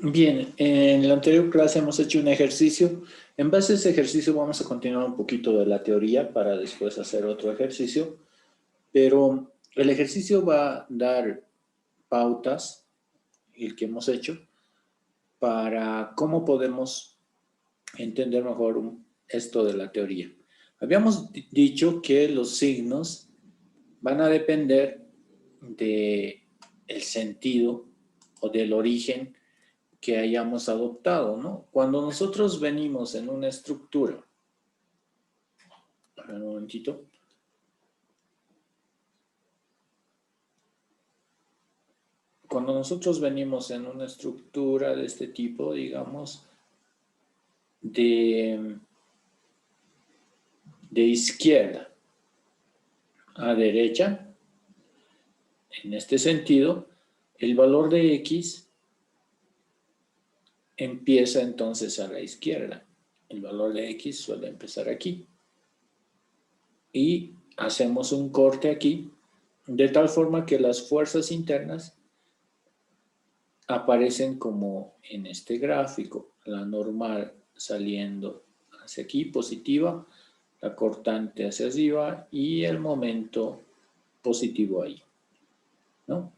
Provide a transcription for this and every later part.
Bien, en la anterior clase hemos hecho un ejercicio. En base a ese ejercicio vamos a continuar un poquito de la teoría para después hacer otro ejercicio, pero el ejercicio va a dar pautas, el que hemos hecho, para cómo podemos entender mejor esto de la teoría. Habíamos dicho que los signos van a depender del sentido o del origen que hayamos adoptado, ¿no? Cuando nosotros venimos en una estructura, a ver un momentito, cuando nosotros venimos en una estructura de este tipo, digamos, de izquierda a derecha, en este sentido, el valor de X empieza entonces a la izquierda. El valor de X suele empezar aquí. Y hacemos un corte aquí, de tal forma que las fuerzas internas aparecen como en este gráfico. La normal saliendo hacia aquí, positiva, la cortante hacia arriba y el momento positivo ahí, ¿no?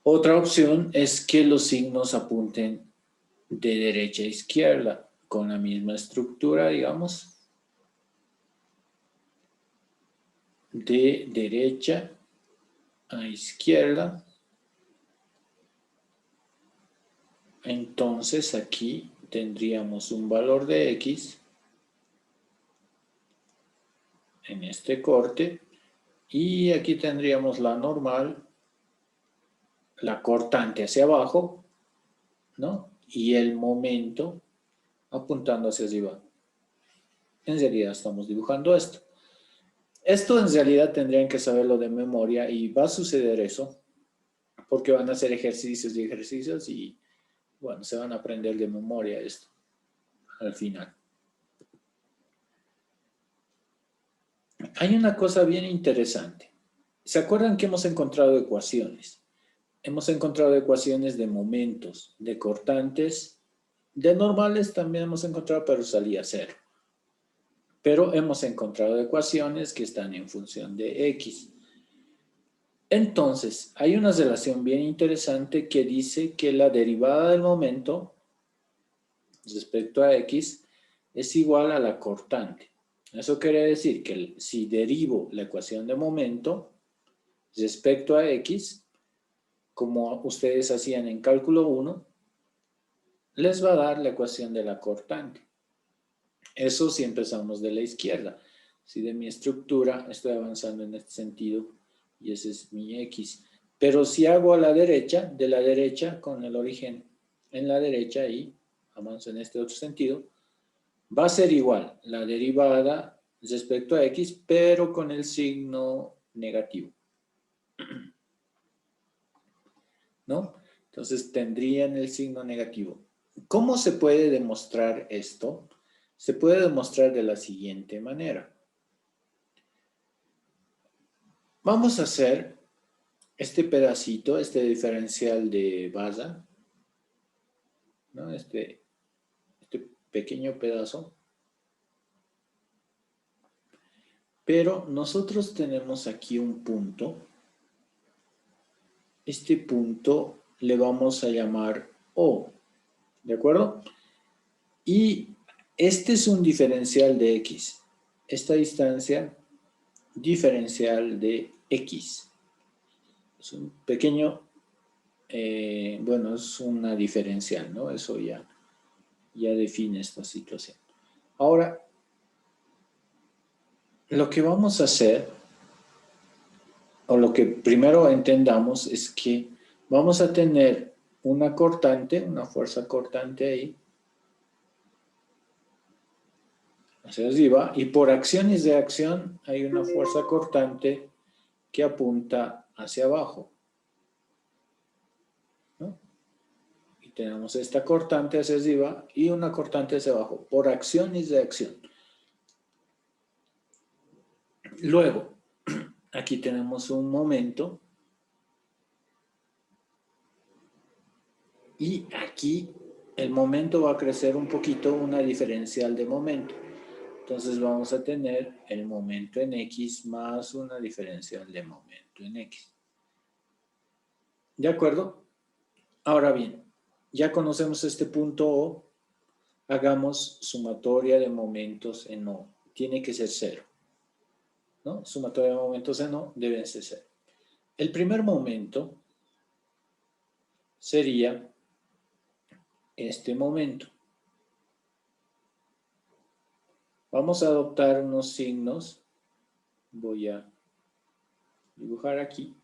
Otra opción es que los signos apunten de derecha a izquierda, con la misma estructura, digamos, de derecha a izquierda. Entonces aquí tendríamos un valor de X en este corte y aquí tendríamos la normal, la cortante hacia abajo, ¿no? Y el momento apuntando hacia arriba. En realidad estamos dibujando esto. Esto en realidad tendrían que saberlo de memoria y va a suceder eso porque van a hacer ejercicios y ejercicios y bueno, se van a aprender de memoria esto al final. Hay una cosa bien interesante. ¿Se acuerdan que hemos encontrado ecuaciones? Hemos encontrado ecuaciones de momentos, de cortantes, de normales también hemos encontrado, pero salía cero. Pero hemos encontrado ecuaciones que están en función de X. Entonces, hay una relación bien interesante que dice que la derivada del momento respecto a X es igual a la cortante. Eso quiere decir que si derivo la ecuación de momento respecto a X, como ustedes hacían en cálculo 1, les va a dar la ecuación de la cortante. Eso si empezamos de la izquierda. Si de mi estructura estoy avanzando en este sentido y ese es mi X. Pero si hago a la derecha, de la derecha con el origen en la derecha y avanzo en este otro sentido, va a ser igual la derivada respecto a X, pero con el signo negativo. ¿No? Entonces tendrían el signo negativo. ¿Cómo se puede demostrar esto? Se puede demostrar de la siguiente manera. Vamos a hacer este pedacito, este diferencial de Baza, ¿no? Este pequeño pedazo. Pero nosotros tenemos aquí un punto. Este punto le vamos a llamar O, ¿de acuerdo? Y este es un diferencial de X. Esta distancia diferencial de X. Es un pequeño, bueno, es una diferencial, ¿no? Eso ya define esta situación. Ahora, lo que vamos a hacer, o lo que primero entendamos, es que vamos a tener una cortante, una fuerza cortante ahí, hacia arriba, y por acción y reacción hay una fuerza cortante que apunta hacia abajo, ¿no? Y tenemos esta cortante hacia arriba y una cortante hacia abajo, por acción y reacción. Luego, aquí tenemos un momento Y aquí el momento va a crecer un poquito, una diferencial de momento. Entonces vamos a tener el momento en X más una diferencial de momento en X. ¿De acuerdo? Ahora bien, ya conocemos este punto O. Hagamos sumatoria de momentos en O. Tiene que ser 0. ¿No? Sumatoria de momentos en O deben ser 0. El primer momento sería este momento. Vamos a adoptar unos signos. Voy a dibujar aquí.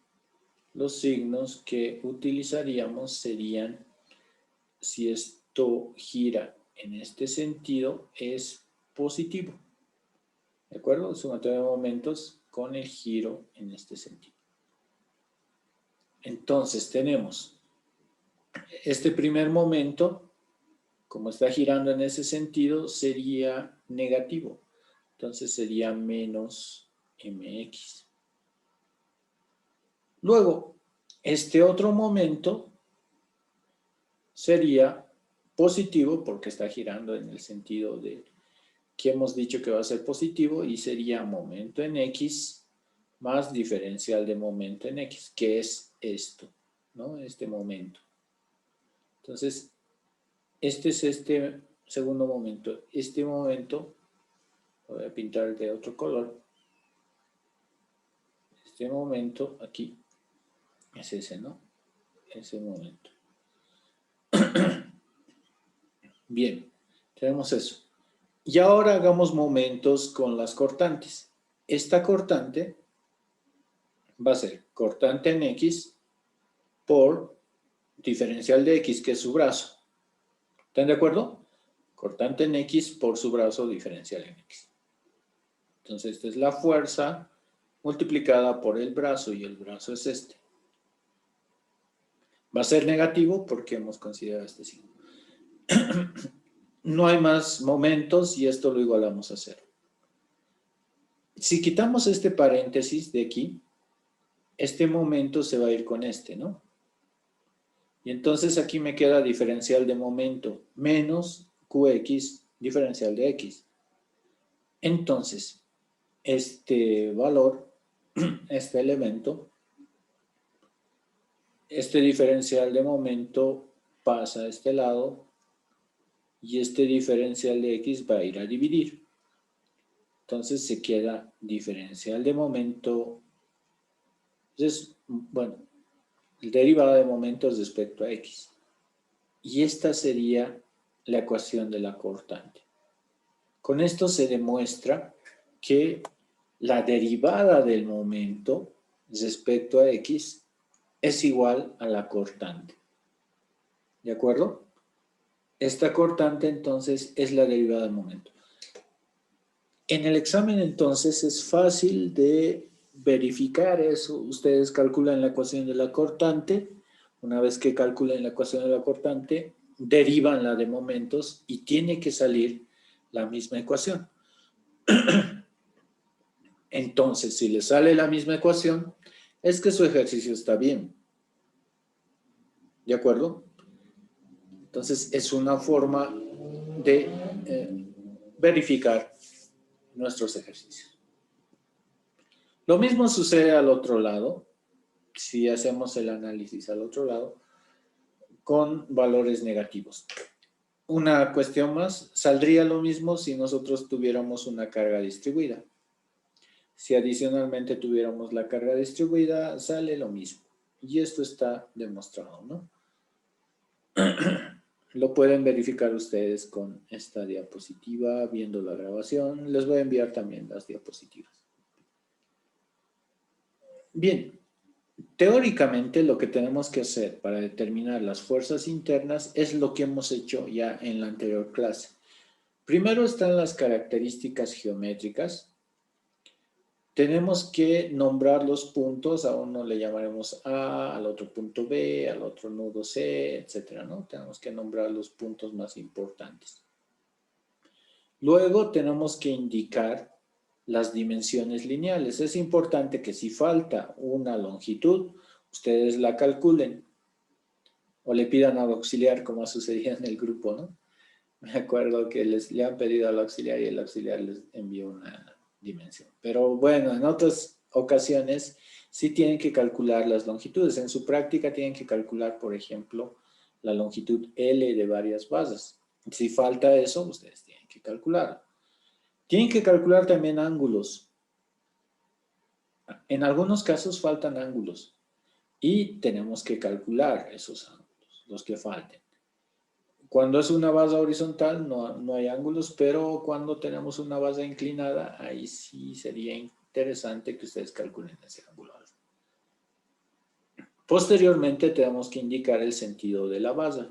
Los signos que utilizaríamos serían, si esto gira en este sentido, es positivo. ¿De acuerdo? Sumatoria de momentos con el giro en este sentido. Entonces tenemos este primer momento, como está girando en ese sentido, sería negativo. Entonces sería menos mx. Luego, este otro momento sería positivo porque está girando en el sentido de que hemos dicho que va a ser positivo y sería momento en x más diferencial de momento en x, que es esto, ¿no? Este momento. Entonces, este es este segundo momento. Este momento, voy a pintar de otro color. Este momento aquí es ese, ¿no? Ese momento. Bien, tenemos eso. Y ahora hagamos momentos con las cortantes. Esta cortante va a ser cortante en X por diferencial de X, que es su brazo. ¿Están de acuerdo? Cortante en X por su brazo diferencial en X. Entonces, esta es la fuerza multiplicada por el brazo, y el brazo es este. Va a ser negativo porque hemos considerado este signo. No hay más momentos y esto lo igualamos a 0. Si quitamos este paréntesis de aquí, este momento se va a ir con este, ¿no? Y entonces aquí me queda diferencial de momento menos Qx diferencial de X. Entonces, este valor, este elemento, este diferencial de momento pasa a este lado y este diferencial de X va a ir a dividir. Entonces se queda diferencial de momento. Entonces, bueno, el derivado de momentos respecto a X. Y esta sería la ecuación de la cortante. Con esto se demuestra que la derivada del momento respecto a X es igual a la cortante. ¿De acuerdo? Esta cortante entonces es la derivada del momento. En el examen entonces es fácil de verificar eso. Ustedes calculan la ecuación de la cortante. Una vez que calculen la ecuación de la cortante, derivan la de momentos y tiene que salir la misma ecuación. Entonces, si le sale la misma ecuación, es que su ejercicio está bien. ¿De acuerdo? Entonces, es una forma de verificar nuestros ejercicios. Lo mismo sucede al otro lado, si hacemos el análisis al otro lado, con valores negativos. Una cuestión más, saldría lo mismo si nosotros tuviéramos una carga distribuida. Si adicionalmente tuviéramos la carga distribuida, sale lo mismo. Y esto está demostrado, ¿no? Lo pueden verificar ustedes con esta diapositiva, viendo la grabación. Les voy a enviar también las diapositivas. Bien, teóricamente lo que tenemos que hacer para determinar las fuerzas internas es lo que hemos hecho ya en la anterior clase. Primero están las características geométricas. Tenemos que nombrar los puntos, a uno le llamaremos A, al otro punto B, al otro nudo C, etcétera, ¿no? Tenemos que nombrar los puntos más importantes. Luego tenemos que indicar las dimensiones lineales. Es importante que si falta una longitud, ustedes la calculen. o le pidan al auxiliar, como ha sucedido en el grupo, ¿no? Me acuerdo que le han pedido al auxiliar y el auxiliar les envió una dimensión. Pero bueno, en otras ocasiones sí tienen que calcular las longitudes. En su práctica tienen que calcular, por ejemplo, la longitud L de varias bases. Si falta eso, ustedes tienen que calcularlo. Tienen que calcular también ángulos. En algunos casos faltan ángulos y tenemos que calcular esos ángulos, los que falten. Cuando es una base horizontal no hay ángulos, pero cuando tenemos una base inclinada, ahí sí sería interesante que ustedes calculen ese ángulo. Posteriormente tenemos que indicar el sentido de la base.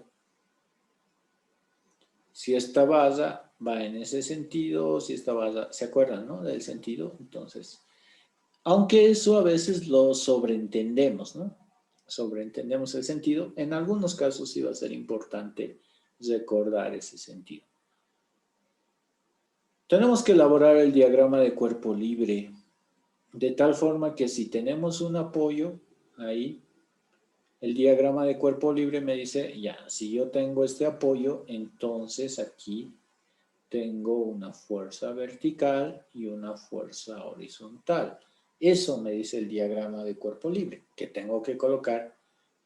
Si esta base va en ese sentido, si esta base, ¿se acuerdan, no? Del sentido, entonces, aunque eso a veces lo sobreentendemos, ¿no? Sobreentendemos el sentido, en algunos casos sí va a ser importante recordar ese sentido. Tenemos que elaborar el diagrama de cuerpo libre, de tal forma que si tenemos un apoyo ahí, el diagrama de cuerpo libre me dice, ya, si yo tengo este apoyo, entonces aquí tengo una fuerza vertical y una fuerza horizontal. Eso me dice el diagrama de cuerpo libre, que tengo que colocar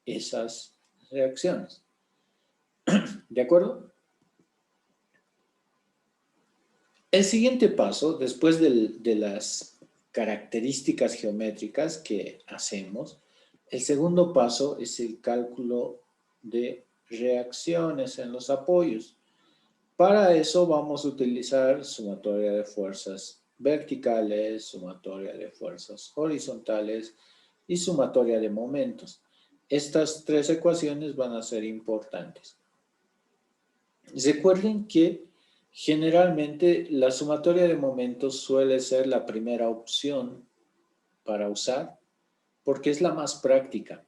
esas reacciones. ¿De acuerdo? El siguiente paso, después de las características geométricas que hacemos, el segundo paso es el cálculo de reacciones en los apoyos. Para eso vamos a utilizar sumatoria de fuerzas verticales, sumatoria de fuerzas horizontales y sumatoria de momentos. Estas tres ecuaciones van a ser importantes. Recuerden que generalmente la sumatoria de momentos suele ser la primera opción para usar porque es la más práctica.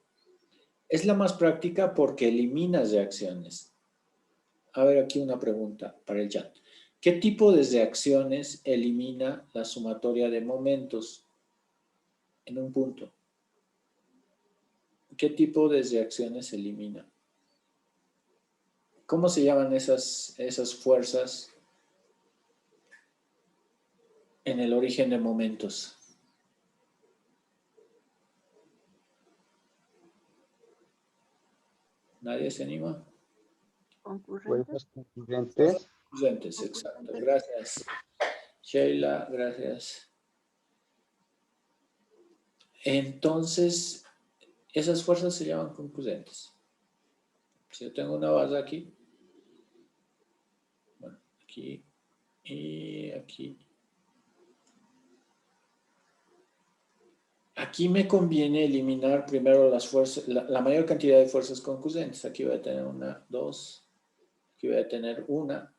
Es la más práctica porque elimina reacciones. A ver, aquí una pregunta para el chat. ¿Qué tipo de reacciones elimina la sumatoria de momentos en un punto? ¿Qué tipo de reacciones elimina? ¿Cómo se llaman esas fuerzas en el origen de momentos? ¿Nadie se anima? Fuerzas Concurrentes. concurrentes. Concurrentes, exacto. Gracias. Sheila, gracias. Entonces, esas fuerzas se llaman concurrentes. Si yo tengo una base aquí, bueno, aquí y aquí. Aquí me conviene eliminar primero las fuerzas, la mayor cantidad de fuerzas concurrentes. Aquí voy a tener una, dos, aquí voy a tener una.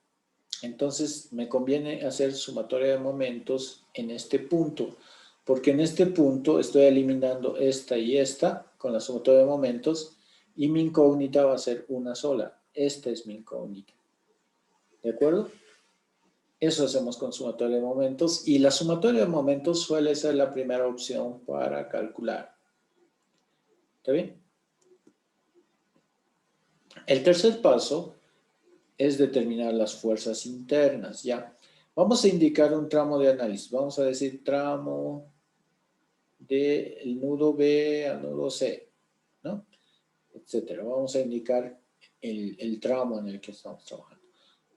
Entonces me conviene hacer sumatoria de momentos en este punto, porque en este punto estoy eliminando esta y esta con la sumatoria de momentos y mi incógnita va a ser una sola. Esta es mi incógnita. ¿De acuerdo? Eso hacemos con sumatoria de momentos y la sumatoria de momentos suele ser la primera opción para calcular. ¿Está bien? El tercer paso es determinar las fuerzas internas, ¿ya? Vamos a indicar un tramo de análisis. Vamos a decir tramo del nudo B al nudo C, ¿no? Etcétera. Vamos a indicar el tramo en el que estamos trabajando.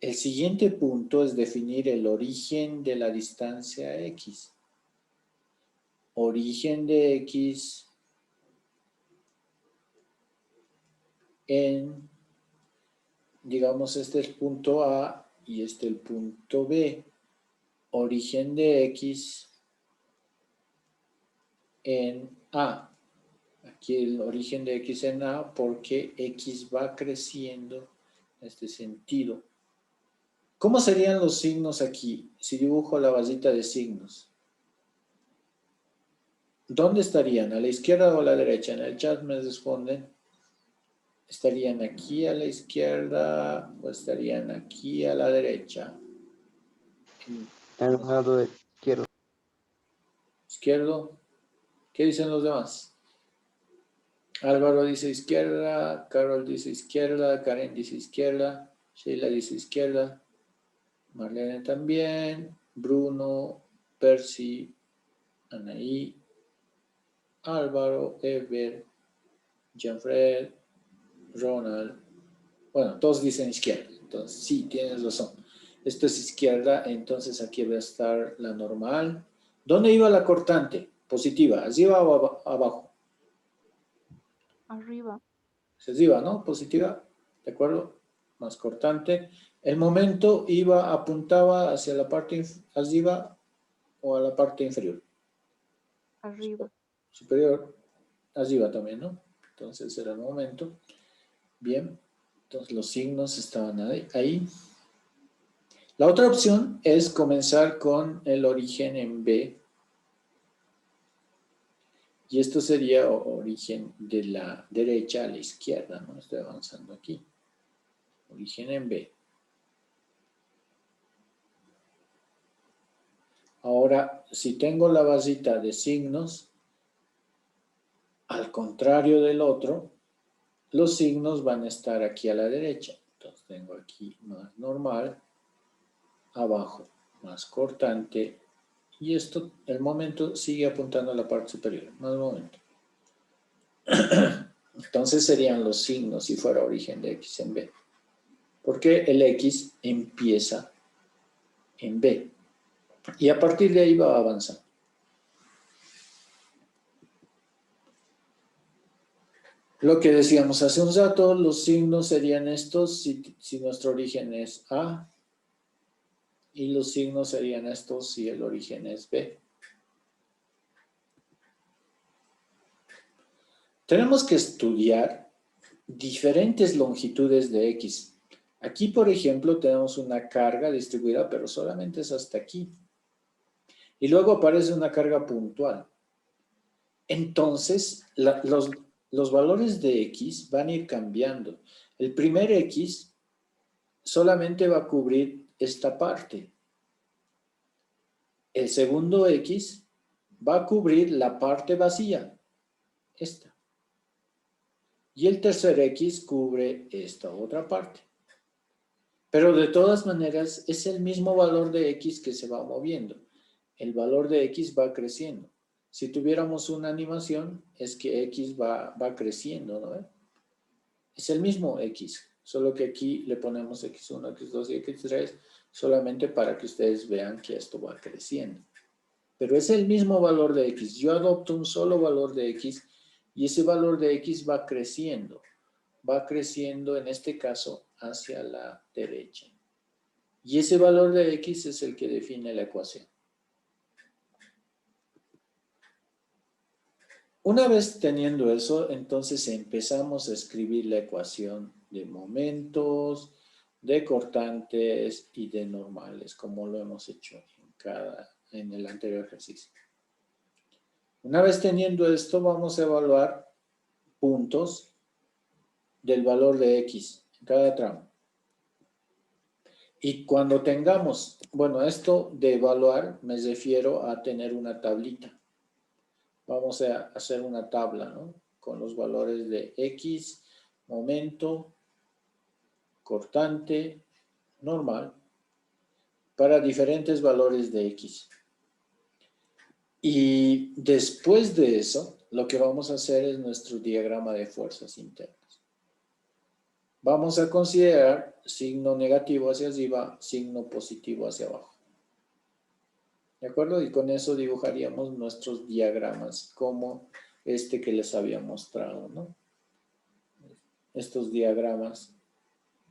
El siguiente punto es definir el origen de la distancia X. Origen de X en, digamos, este es el punto A y este el punto B. Origen de X en A. Aquí el origen de X en A porque X va creciendo en este sentido. ¿Cómo serían los signos aquí si dibujo la vasita de signos? ¿Dónde estarían? ¿A la izquierda o a la derecha? En el chat me responden. ¿Estarían aquí a la izquierda o estarían aquí a la derecha? En el lado izquierdo. ¿Izquierdo? ¿Qué dicen los demás? Álvaro dice izquierda, Carol dice izquierda, Karen dice izquierda, Sheila dice izquierda, Marlene también, Bruno, Percy, Anaí, Álvaro, Ever, Jean-Fred, Ronald. Bueno, todos dicen izquierda, entonces sí, tienes razón. Esto es izquierda, entonces aquí va a estar la normal. ¿Dónde iba la cortante? Positiva, ¿arriba o abajo? Arriba. Arriba, ¿no? Positiva, ¿de acuerdo? Más cortante. El momento iba, apuntaba hacia la parte arriba o a la parte inferior. Arriba. Superior, arriba también, ¿no? Entonces era el momento. Bien, entonces los signos estaban ahí. La otra opción es comenzar con el origen en B. Y esto sería origen de la derecha a la izquierda, ¿no? Estoy avanzando aquí. Origen en B. Ahora, si tengo la basita de signos, al contrario del otro, los signos van a estar aquí a la derecha. Entonces tengo aquí más normal, abajo más cortante, y esto, el momento sigue apuntando a la parte superior, más momento. Entonces serían los signos si fuera origen de X en B. Porque el X empieza en B. Y a partir de ahí va a avanzar. Lo que decíamos hace un rato, los signos serían estos si nuestro origen es A. Y los signos serían estos si el origen es B. Tenemos que estudiar diferentes longitudes de X. Aquí, por ejemplo, tenemos una carga distribuida, pero solamente es hasta aquí. Y luego aparece una carga puntual. Entonces, los valores de X van a ir cambiando. El primer X solamente va a cubrir esta parte. El segundo X va a cubrir la parte vacía, esta. Y el tercer X cubre esta otra parte. Pero de todas maneras, es el mismo valor de X que se va moviendo. El valor de X va creciendo. Si tuviéramos una animación, es que X va creciendo, ¿no? Es el mismo X, solo que aquí le ponemos X1, X2 y X3, solamente para que ustedes vean que esto va creciendo. Pero es el mismo valor de X. Yo adopto un solo valor de X y ese valor de X va creciendo. Va creciendo, en este caso, hacia la derecha. Y ese valor de X es el que define la ecuación. Una vez teniendo eso, entonces empezamos a escribir la ecuación de momentos, de cortantes y de normales, como lo hemos hecho en el anterior ejercicio. Una vez teniendo esto, vamos a evaluar puntos del valor de X en cada tramo. Y cuando tengamos, bueno, esto de evaluar me refiero a tener una tablita. Vamos a hacer una tabla, ¿no? Con los valores de X, momento, cortante, normal, para diferentes valores de X. Y después de eso, lo que vamos a hacer es nuestro diagrama de fuerzas internas. Vamos a considerar signo negativo hacia arriba, signo positivo hacia abajo. ¿De acuerdo? Y con eso dibujaríamos nuestros diagramas, como este que les había mostrado, ¿no? Estos diagramas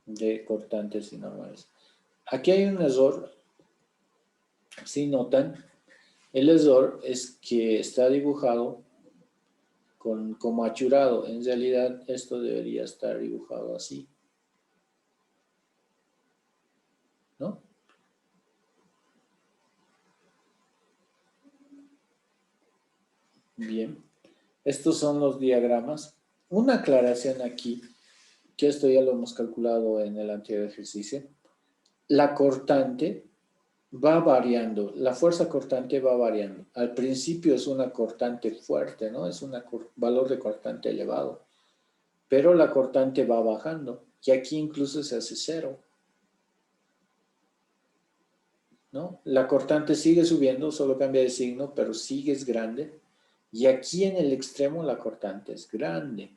de cortantes y normales. Aquí hay un error, si notan, el error es que está dibujado como achurado. En realidad esto debería estar dibujado así, ¿no? Bien, estos son los diagramas. Una aclaración aquí, que esto ya lo hemos calculado en el anterior ejercicio. La cortante va variando, la fuerza cortante va variando. Al principio es una cortante fuerte, ¿no? Es un valor de cortante elevado, pero la cortante va bajando y aquí incluso se hace cero, ¿no? La cortante sigue subiendo, solo cambia de signo, pero sigue es grande y aquí en el extremo la cortante es grande.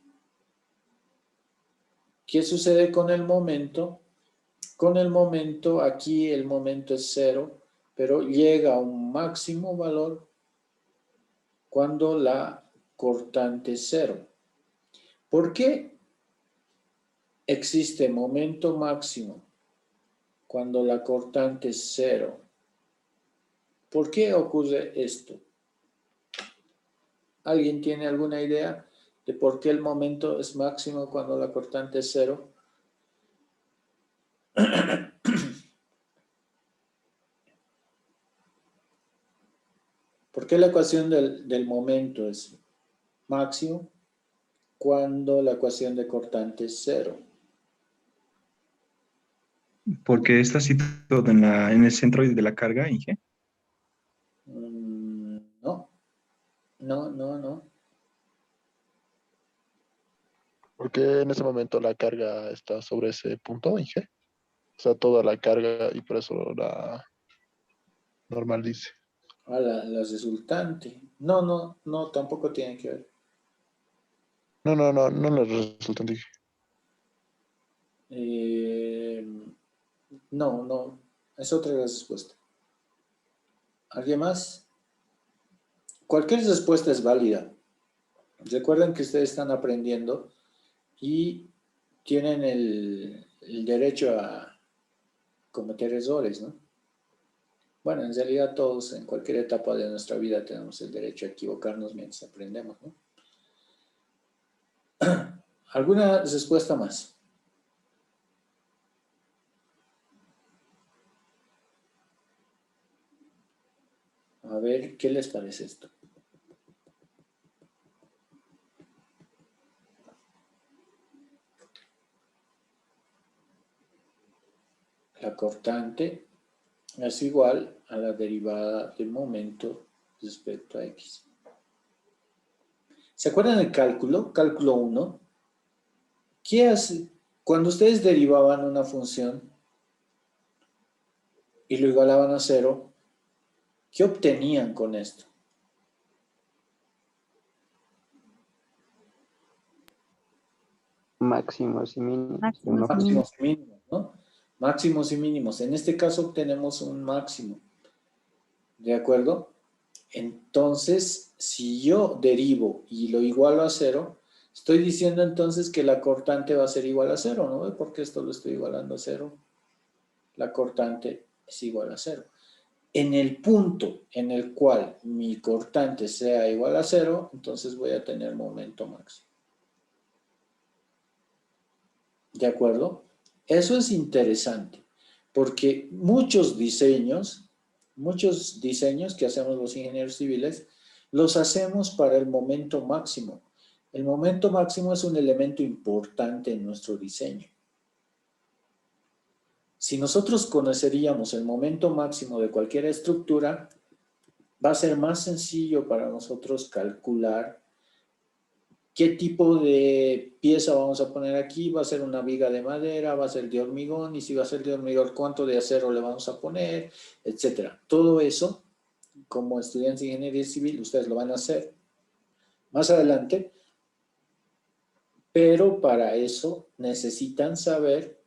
¿Qué sucede con el momento? Con el momento, aquí el momento es cero, pero llega a un máximo valor cuando la cortante es cero. ¿Por qué existe momento máximo cuando la cortante es cero? ¿Por qué ocurre esto? ¿Alguien tiene alguna idea de por qué el momento es máximo cuando la cortante es cero? ¿Por qué la ecuación del momento es máximo cuando la ecuación de cortante es cero? Porque está situado en el centro de la carga, Inge. No, no, no, no. Porque en ese momento la carga está sobre ese punto, Inge. O sea, toda la carga y por eso la normal dice. La resultante. No, no, no, tampoco tiene que ver. No la resultante, Inge. No, no, es otra respuesta. ¿Alguien más? Cualquier respuesta es válida. Recuerden que ustedes están aprendiendo y tienen el derecho a cometer errores, ¿no? Bueno, en realidad todos en cualquier etapa de nuestra vida tenemos el derecho a equivocarnos mientras aprendemos, ¿no? ¿Alguna respuesta más? A ver, ¿qué les parece esto? La cortante es igual a la derivada del momento respecto a x. ¿Se acuerdan del cálculo? Cálculo 1. ¿Qué hace? Cuando ustedes derivaban una función y lo igualaban a 0, ¿qué obtenían con esto? Máximos y mínimos. Máximos y Máximos y mínimos, ¿no? Máximos y mínimos. En este caso obtenemos un máximo. ¿De acuerdo? Entonces, si yo derivo y lo igualo a 0, estoy diciendo entonces que la cortante va a ser igual a 0, ¿no? Porque esto lo estoy igualando a 0. La cortante es igual a 0. En el punto en el cual mi cortante sea igual a 0, entonces voy a tener momento máximo. ¿De acuerdo? Eso es interesante, porque muchos diseños que hacemos los ingenieros civiles, los hacemos para el momento máximo. El momento máximo es un elemento importante en nuestro diseño. Si nosotros conoceríamos el momento máximo de cualquier estructura, va a ser más sencillo para nosotros calcular qué tipo de pieza vamos a poner aquí. Va a ser una viga de madera, va a ser de hormigón, y si va a ser de hormigón, cuánto de acero le vamos a poner, etcétera. Todo eso, como estudiantes de ingeniería civil, ustedes lo van a hacer más adelante, pero para eso necesitan saber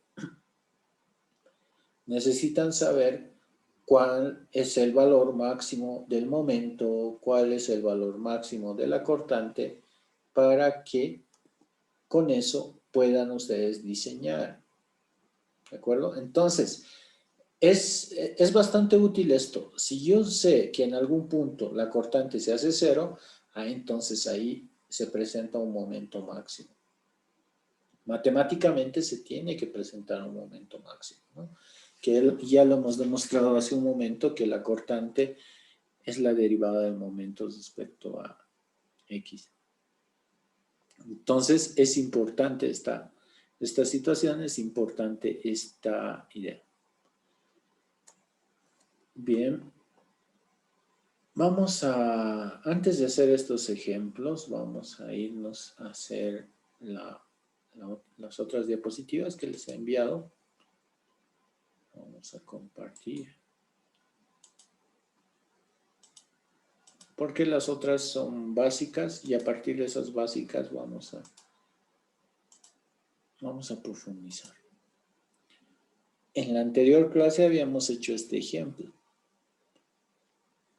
cuál es el valor máximo del momento, cuál es el valor máximo de la cortante, para que con eso puedan ustedes diseñar. ¿De acuerdo? Entonces, es bastante útil esto. Si yo sé que en algún punto la cortante se hace 0, entonces ahí se presenta un momento máximo. Matemáticamente se tiene que presentar un momento máximo, ¿no? Que ya lo hemos demostrado hace un momento, que la cortante es la derivada del momento respecto a x. Entonces es importante esta situación, es importante esta idea. Bien. Vamos a, antes de hacer estos ejemplos, vamos a irnos a hacer las otras diapositivas que les he enviado. Vamos a compartir. Porque las otras son básicas y a partir de esas básicas vamos a profundizar. En la anterior clase habíamos hecho este ejemplo.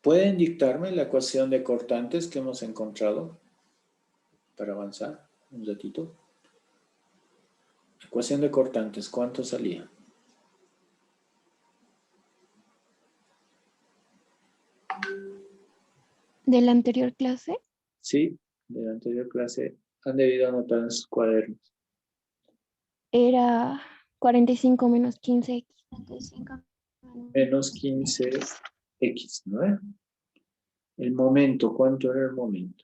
¿Pueden dictarme la ecuación de cortantes que hemos encontrado para avanzar un ratito? Ecuación de cortantes, ¿cuánto salía? ¿De la anterior clase? Sí, de la anterior clase han debido anotar en sus cuadernos. Era 45 menos 15x. Menos 15x, ¿no? El momento, ¿cuánto era el momento?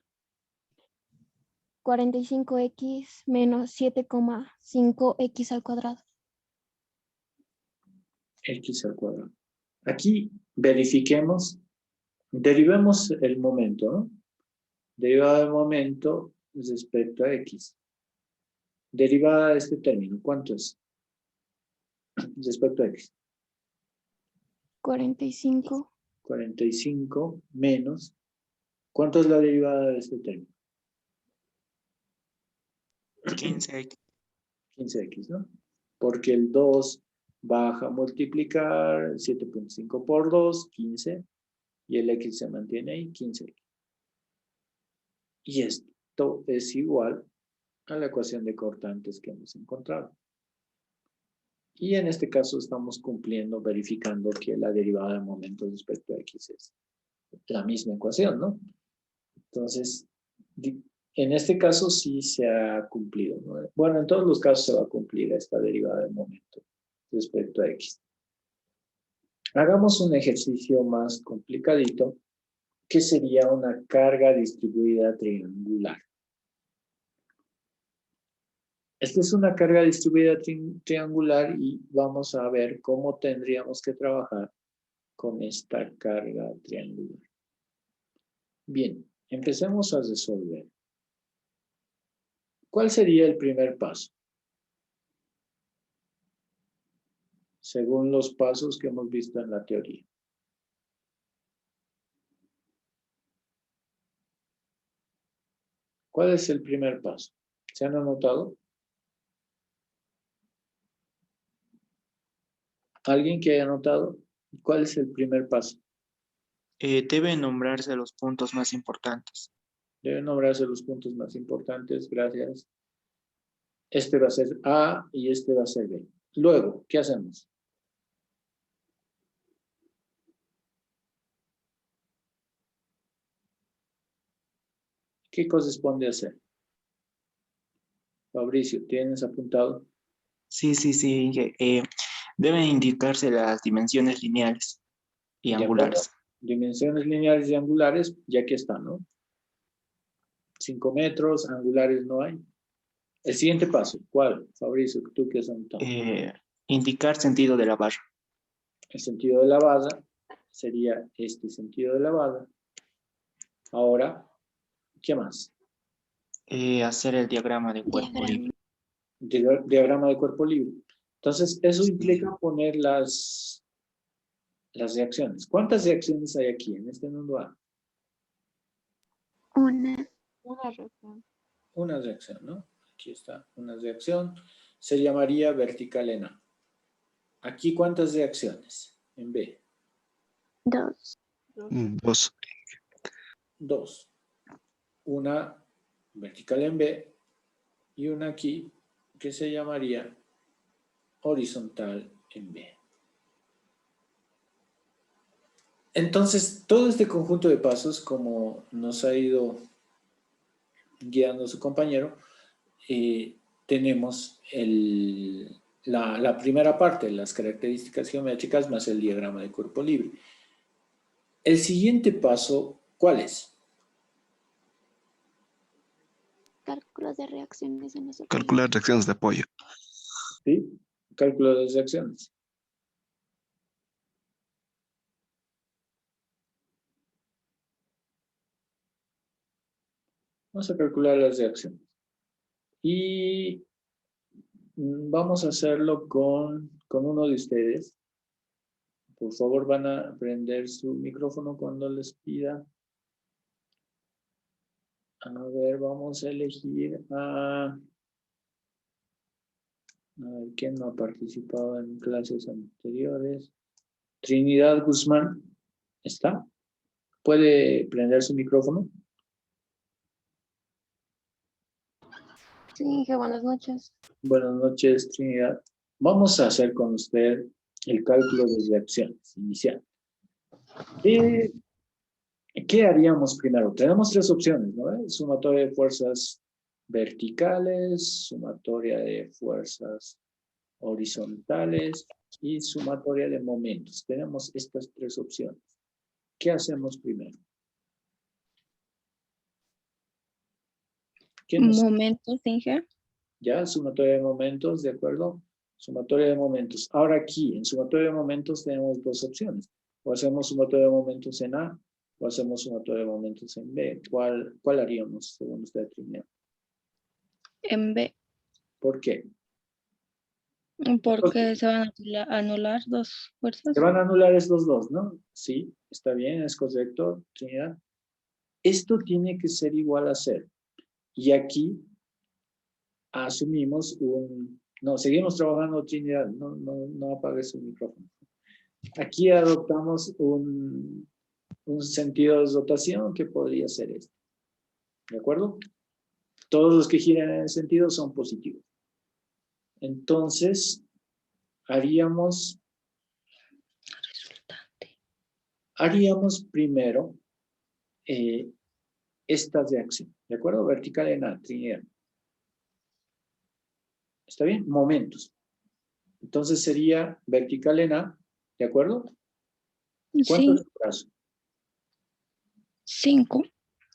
45x menos 7,5x al cuadrado. X al cuadrado. Aquí verifiquemos, derivemos el momento, ¿no? Derivada del momento respecto a X. Derivada de este término, ¿cuánto es? Respecto a X. 45 45 menos, ¿cuánto es la derivada de este término? 15x. 15x, ¿no? Porque el 2 baja a multiplicar 7.5 por 2, 15, y el x se mantiene ahí, 15x. Y esto es igual a la ecuación de cortantes que hemos encontrado. Y en este caso estamos cumpliendo, verificando que la derivada de momento respecto a x es la misma ecuación, ¿no? Entonces, en este caso sí se ha cumplido, ¿no? Bueno, en todos los casos se va a cumplir esta derivada de momento respecto a x. Hagamos un ejercicio más complicadito, que sería una carga distribuida triangular. Esta es una carga distribuida triangular y vamos a ver cómo tendríamos que trabajar con esta carga triangular. Bien, empecemos a resolver. ¿Cuál sería el primer paso? Según los pasos que hemos visto en la teoría. ¿Cuál es el primer paso? ¿Se han anotado? ¿Alguien que haya anotado? ¿Cuál es el primer paso? Deben nombrarse los puntos más importantes. Deben nombrarse los puntos más importantes, gracias. Este va a ser A y este va a ser B. Luego, ¿qué hacemos? ¿Qué corresponde hacer? Fabricio, ¿tienes apuntado? Sí. Deben indicarse las dimensiones lineales y De acuerdo. angulares. Dimensiones lineales y angulares, ya que están, ¿no? 5 metros, angulares no hay. El siguiente paso, ¿cuál? Fabricio, ¿tú qué has anotado? Indicar sentido de la barra. El sentido de la barra sería este sentido de la barra. Ahora, ¿qué más? Hacer el diagrama de cuerpo libre. Diagrama de cuerpo libre. Entonces, eso Sí. implica poner las reacciones. ¿Cuántas reacciones hay aquí en este mundo A? Una reacción. Una reacción, ¿no? Aquí está una reacción. Se llamaría vertical en A. Aquí, ¿cuántas reacciones? En B. 2. 2. 2. Una vertical en B y una aquí que se llamaría horizontal en B. Entonces, todo este conjunto de pasos, como nos ha ido guiando su compañero, tenemos la primera parte, las características geométricas más el diagrama de cuerpo libre. El siguiente paso, ¿cuál es? Cálculos de reacciones en los Calcular reacciones de apoyo. ¿Sí? Cálculo de reacciones. Vamos a calcular las reacciones. Y vamos a hacerlo con uno de ustedes. Por favor, van a prender su micrófono cuando les pida. A ver, vamos a elegir a ver, ¿quién no ha participado en clases anteriores? Trinidad Guzmán, ¿está? ¿Puede prender su micrófono? Sí, Inge, buenas noches. Buenas noches, Trinidad. Vamos a hacer con usted el cálculo de reacciones inicial. ¿Qué haríamos primero? Tenemos tres opciones, ¿no? Sumatoria de fuerzas verticales, sumatoria de fuerzas horizontales y sumatoria de momentos. Tenemos estas tres opciones. ¿Qué hacemos primero? ¿Qué nos... Momentos, Inge. Ya, sumatoria de momentos, ¿de acuerdo? Sumatoria de momentos. Ahora aquí, en sumatoria de momentos tenemos dos opciones. O hacemos sumatoria de momentos en A, o hacemos sumatoria de momentos en B. ¿Cuál haríamos, según usted, Trinidad? En B, ¿Por qué? porque se van a anular dos fuerzas. Se van a anular estos dos, ¿no? Sí, está bien, es correcto, Trinidad. Esto tiene que ser igual a 0. Y aquí asumimos un... No, seguimos trabajando, Trinidad. No apagues su micrófono. Aquí adoptamos un sentido de rotación que podría ser este. ¿De acuerdo? Todos los que giran en el sentido son positivos. Entonces, haríamos primero esta reacción. ¿De acuerdo? Vertical en A, Trinidad. ¿Está bien? Momentos. Entonces sería vertical en A. ¿De acuerdo? ¿Cuánto Sí, es el brazo? 5.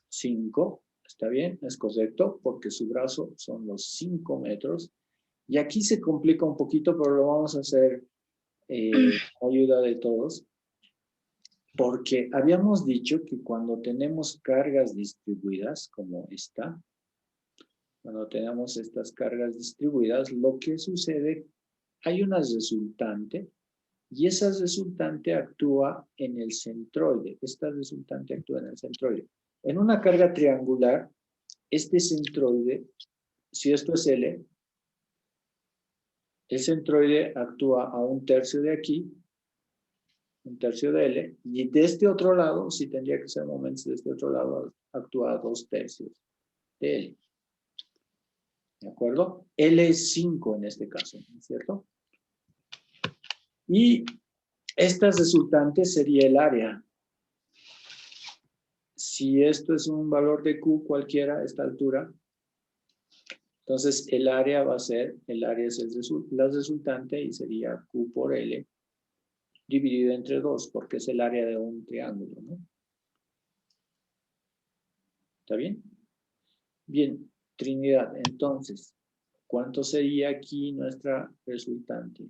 5. Está bien, es correcto, porque su brazo son los 5 metros. Y aquí se complica un poquito, pero lo vamos a hacer con ayuda de todos. Porque habíamos dicho que cuando tenemos cargas distribuidas, como esta, cuando tenemos estas cargas distribuidas, lo que sucede, hay una resultante, y esa resultante actúa en el centroide. Esta resultante actúa en el centroide. En una carga triangular, este centroide, si esto es L, el centroide actúa a 1/3 de aquí, 1/3 de L, y de este otro lado, si tendría que ser momentos de este otro lado, actúa a 2/3 de L. ¿De acuerdo? L es 5 en este caso, ¿no es cierto? Y esta resultante sería el área. Si esto es un valor de Q cualquiera a esta altura, entonces el área va a ser, el área es la resultante y sería Q por L dividido entre 2, porque es el área de un triángulo, ¿no? ¿Está bien? Bien, Trinidad, entonces, ¿cuánto sería aquí nuestra resultante?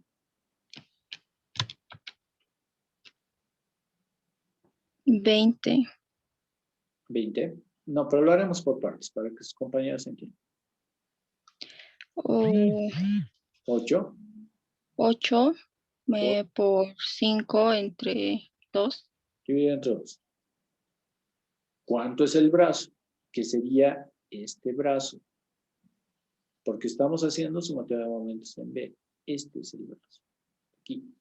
20. 20. No, pero lo haremos por partes, para que sus compañeros entiendan. O 8. 8 por 5 entre 2. Dividido entre 2. ¿Cuánto es el brazo? Que sería este brazo. Porque estamos haciendo sumatoria de momentos en B. Este es el brazo. Aquí.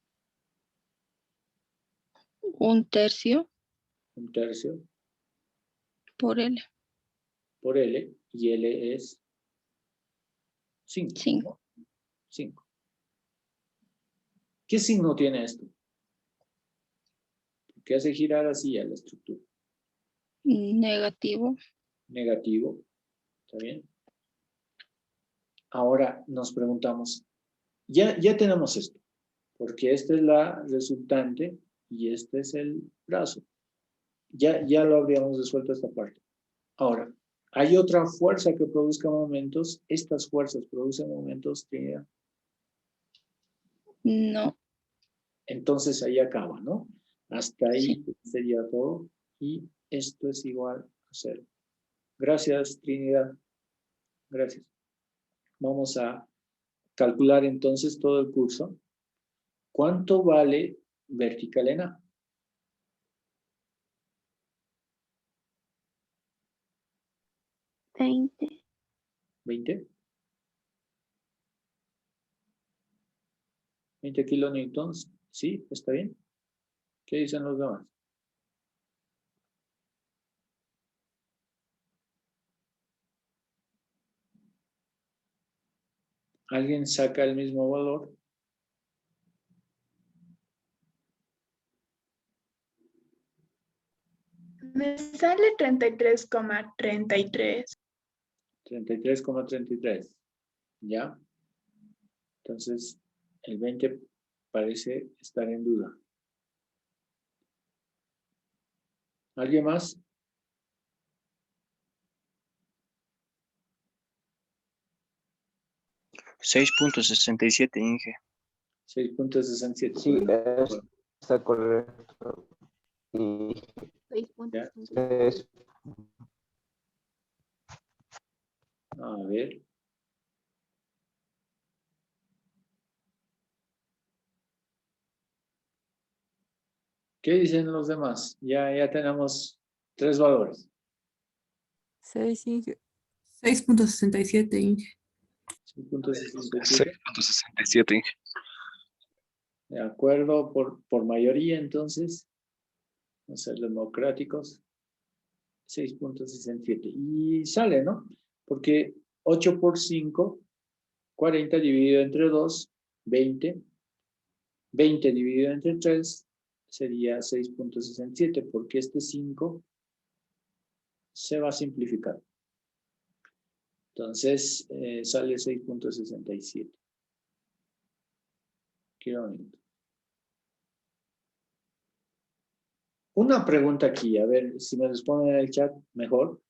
1/3 1/3 por L. por L. Y L es 5. 5. 5. ¿Qué signo tiene esto? ¿Qué hace girar así a la estructura? Negativo. Negativo. ¿Está bien? Ahora nos preguntamos, ya tenemos esto, porque esta es la resultante y este es el brazo. Ya lo habríamos resuelto esta parte. Ahora, ¿hay otra fuerza que produzca momentos? Estas fuerzas producen momentos, Trinidad. No. Entonces ahí acaba, ¿no? Hasta ahí Sí. sería todo. Y esto es igual a 0. Gracias, Trinidad. Gracias. Vamos a calcular entonces todo el curso. ¿Cuánto vale vertical en A? Veinte. 20. 20 kilonewtons. Sí, está bien. ¿Qué dicen los demás? ¿Alguien saca el mismo valor? Me sale 33,33. 33,33. ¿Ya? Entonces, el 20 parece estar en duda. ¿Alguien más? $6.67, Inge. 6.67. Sí, está correcto. Y 6.67. es A ver. ¿Qué dicen los demás? Ya tenemos 3 valores. 6, Inge. 6.67, Inge. 6.67. 6.67, Inge. De acuerdo, por mayoría entonces, vamos a ser democráticos, 6.67. Y sale, ¿no? Porque 8 por 5, 40 dividido entre 2, 20. 20 dividido entre 3 sería 6.67, porque este 5 se va a simplificar. Entonces, sale 6.67. Qué bonito. Una pregunta aquí, a ver si me responden en el chat mejor.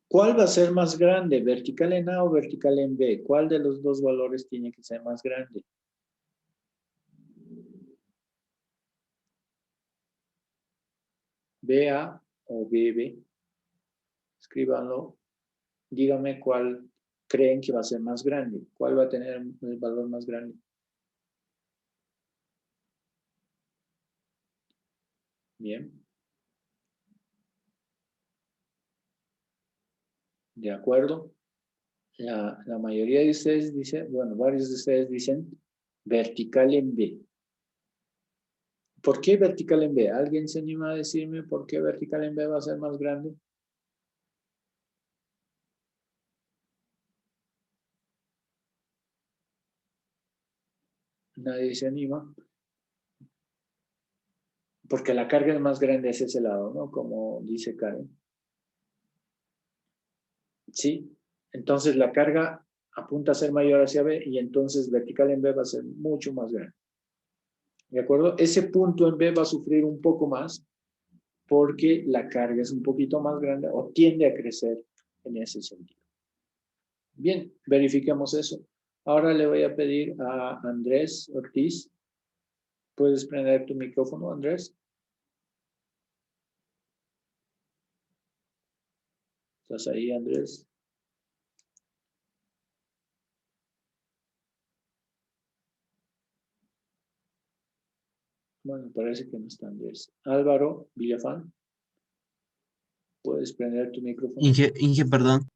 ¿Cuál va a ser más grande, vertical en A o vertical en B? ¿Cuál de los dos valores tiene que ser más grande? BA o BB. Escríbanlo. Díganme cuál creen que va a ser más grande. ¿Cuál va a tener el valor más grande? Bien. De acuerdo. La mayoría de ustedes dice, bueno, varios de ustedes dicen vertical en B. ¿Por qué vertical en B? ¿Alguien se anima a decirme por qué vertical en B va a ser más grande? Nadie se anima. Porque la carga es más grande hacia ese lado, ¿no? Como dice Karen. Sí. Entonces la carga apunta a ser mayor hacia B y entonces vertical en B va a ser mucho más grande. ¿De acuerdo? Ese punto en B va a sufrir un poco más porque la carga es un poquito más grande o tiende a crecer en ese sentido. Bien, verifiquemos eso. Ahora le voy a pedir a Andrés Ortiz. ¿Puedes prender tu micrófono, Andrés? ¿Estás ahí, Andrés? Bueno, parece que no está Andrés. Álvaro Villafán. ¿Puedes prender tu micrófono? Inge, perdón.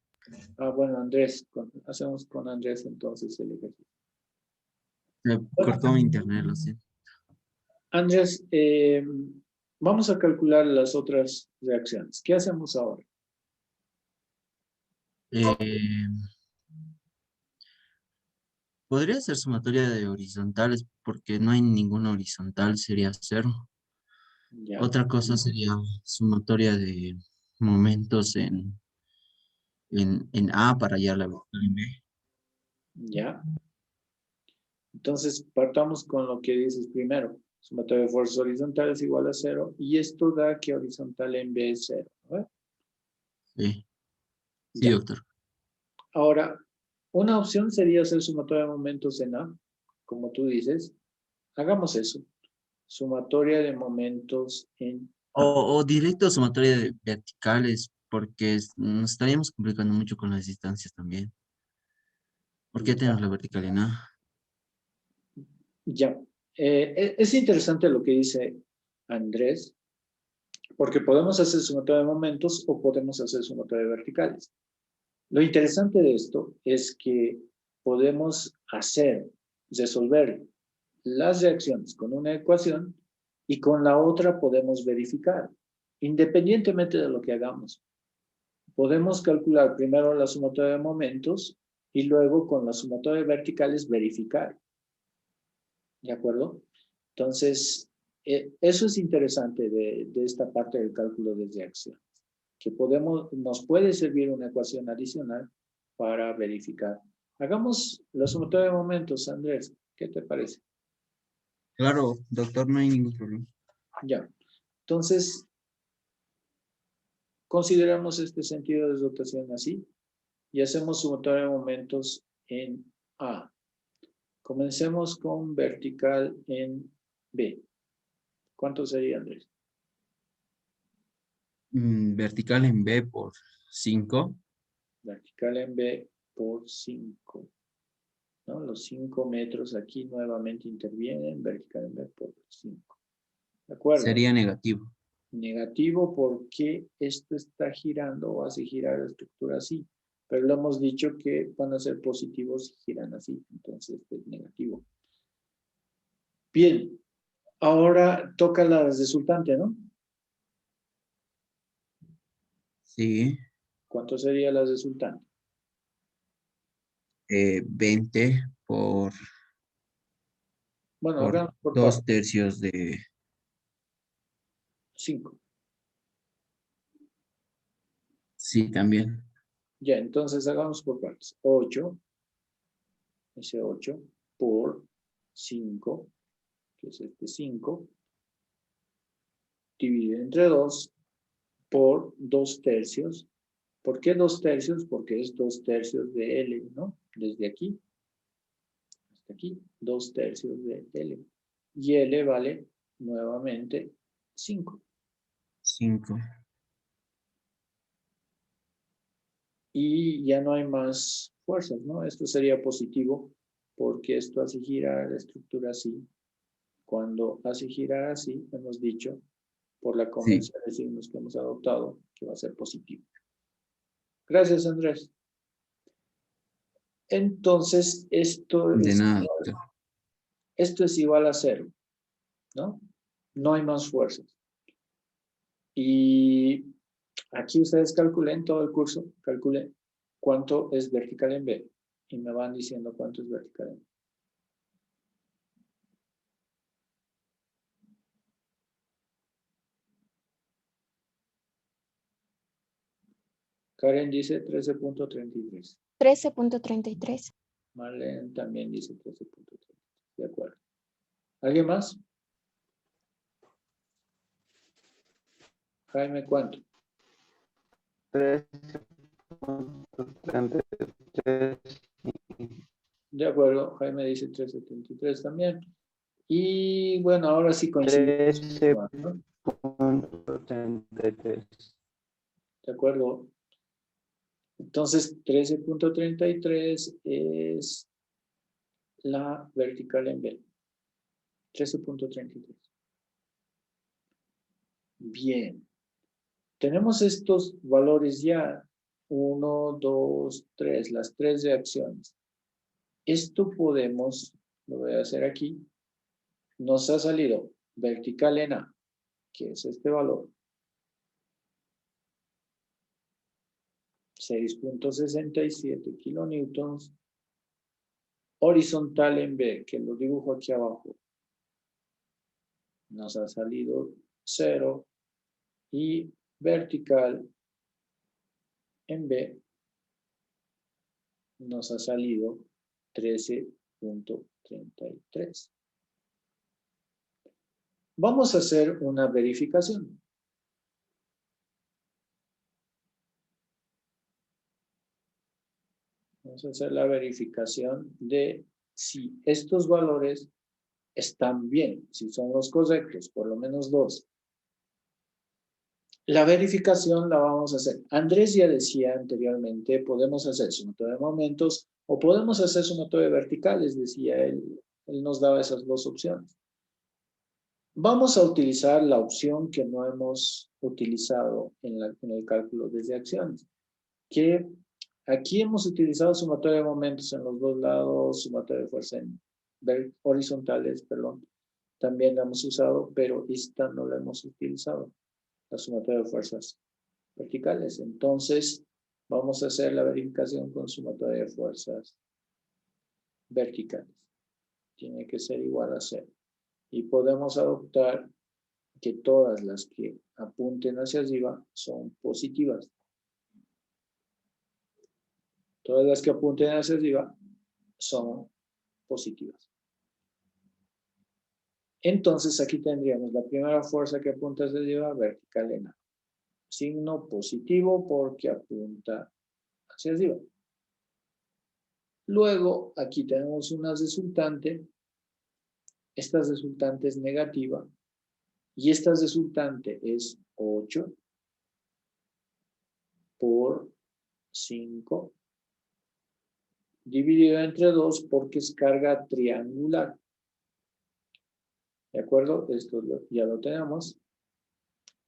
Ah, bueno, Andrés. Hacemos con Andrés entonces el ejercicio. Me cortó mi internet, lo siento. Andrés, vamos a calcular las otras reacciones. ¿Qué hacemos ahora? Podría ser sumatoria de horizontales, porque no hay ninguna horizontal, sería 0. Ya. Otra cosa sería sumatoria de momentos en A para hallar la vertical en B. Ya. Entonces, partamos con lo que dices primero. Sumatoria de fuerzas horizontales igual a 0. Y esto da que horizontal en B es 0. ¿No? Sí, Ya. doctor. Ahora, una opción sería hacer sumatoria de momentos en A, como tú dices. Hagamos eso. Sumatoria de momentos en A. O directo sumatoria de verticales, porque nos estaríamos complicando mucho con las distancias también. ¿Por qué tenemos la vertical en A? Ya. Es interesante lo que dice Andrés, porque podemos hacer sumatoria de momentos o podemos hacer sumatoria de verticales. Lo interesante de esto es que podemos resolver las reacciones con una ecuación y con la otra podemos verificar, independientemente de lo que hagamos. Podemos calcular primero la sumatoria de momentos y luego con la sumatoria de verticales verificar. ¿De acuerdo? Entonces, eso es interesante de esta parte del cálculo de reacciones, que nos puede servir una ecuación adicional para verificar. Hagamos la sumatoria de momentos, Andrés. ¿Qué te parece? Claro, doctor, no hay ningún problema. Ya. Entonces, consideramos este sentido de rotación así y hacemos sumatoria de momentos en A. Comencemos con vertical en B. ¿Cuánto sería, Andrés? Vertical en B por 5. Vertical en B por 5. ¿No? Los 5 metros aquí nuevamente intervienen. Vertical en B por 5. ¿De acuerdo? Sería negativo. Negativo porque esto está girando o hace girar la estructura así. Pero lo hemos dicho que van a ser positivos si giran así. Entonces es negativo. Bien. Ahora toca la resultante, ¿no? Sí. ¿Cuánto sería la resultante? 20 por Bueno, hagamos por 2 tercios de 5. Sí, también. Ya, entonces hagamos por partes. 8, ese 8, por 5, que es este 5, dividido entre 2, por 2 tercios. ¿Por qué 2 tercios? Porque es 2 tercios de L, ¿no? Desde aquí hasta aquí, 2 tercios de L. Y L vale nuevamente 5. 5. Y ya no hay más fuerzas, ¿no? Esto sería positivo porque esto hace girar la estructura así. Cuando hace girar así, hemos dicho, por la convención de signos que hemos adoptado, que va a ser positivo. Gracias, Andrés. Entonces, esto De nada, doctor. es igual a 0, ¿no? No hay más fuerzas. Y aquí ustedes calculen todo el curso, calculen cuánto es vertical en B. Y me van diciendo cuánto es vertical en B. Karen dice 13.33. 13.33. Marlene también dice 13.33. De acuerdo. ¿Alguien más? Jaime, ¿cuánto? 13.33. De acuerdo, Jaime dice 13.33 también. Y bueno, ahora sí coincidimos. 13.33. De acuerdo. Entonces, 13.33 es la vertical en B. 13.33. Bien. Tenemos estos valores ya. 1, 2, 3. Las 3 reacciones. Esto podemos, lo voy a hacer aquí. Nos ha salido vertical en A, que es este valor. 6.67 kilonewtons. Horizontal en B, que lo dibujo aquí abajo. Nos ha salido 0. Y vertical en B nos ha salido 13.33. Vamos a hacer una verificación. Vamos a hacer la verificación de si estos valores están bien, si son los correctos, por lo menos 2. La verificación la vamos a hacer. Andrés ya decía anteriormente, podemos hacer sumatoria de momentos o podemos hacer sumatoria de verticales, decía él. Él nos daba esas dos opciones. Vamos a utilizar la opción que no hemos utilizado en el cálculo desde acciones, que aquí hemos utilizado sumatoria de momentos en los dos lados, sumatoria de fuerza en horizontales, perdón, también la hemos usado, pero esta no la hemos utilizado, la sumatoria de fuerzas verticales. Entonces, vamos a hacer la verificación con sumatoria de fuerzas verticales. Tiene que ser igual a 0. Y podemos adoptar que todas las que apunten hacia arriba son positivas. Todas las que apunten hacia arriba son positivas. Entonces aquí tendríamos la primera fuerza que apunta hacia arriba, vertical en A. Signo positivo porque apunta hacia arriba. Luego aquí tenemos una resultante. Esta resultante es negativa. Y esta resultante es 8 por 5 dividido entre 2 porque es carga triangular. ¿De acuerdo? Esto ya lo tenemos.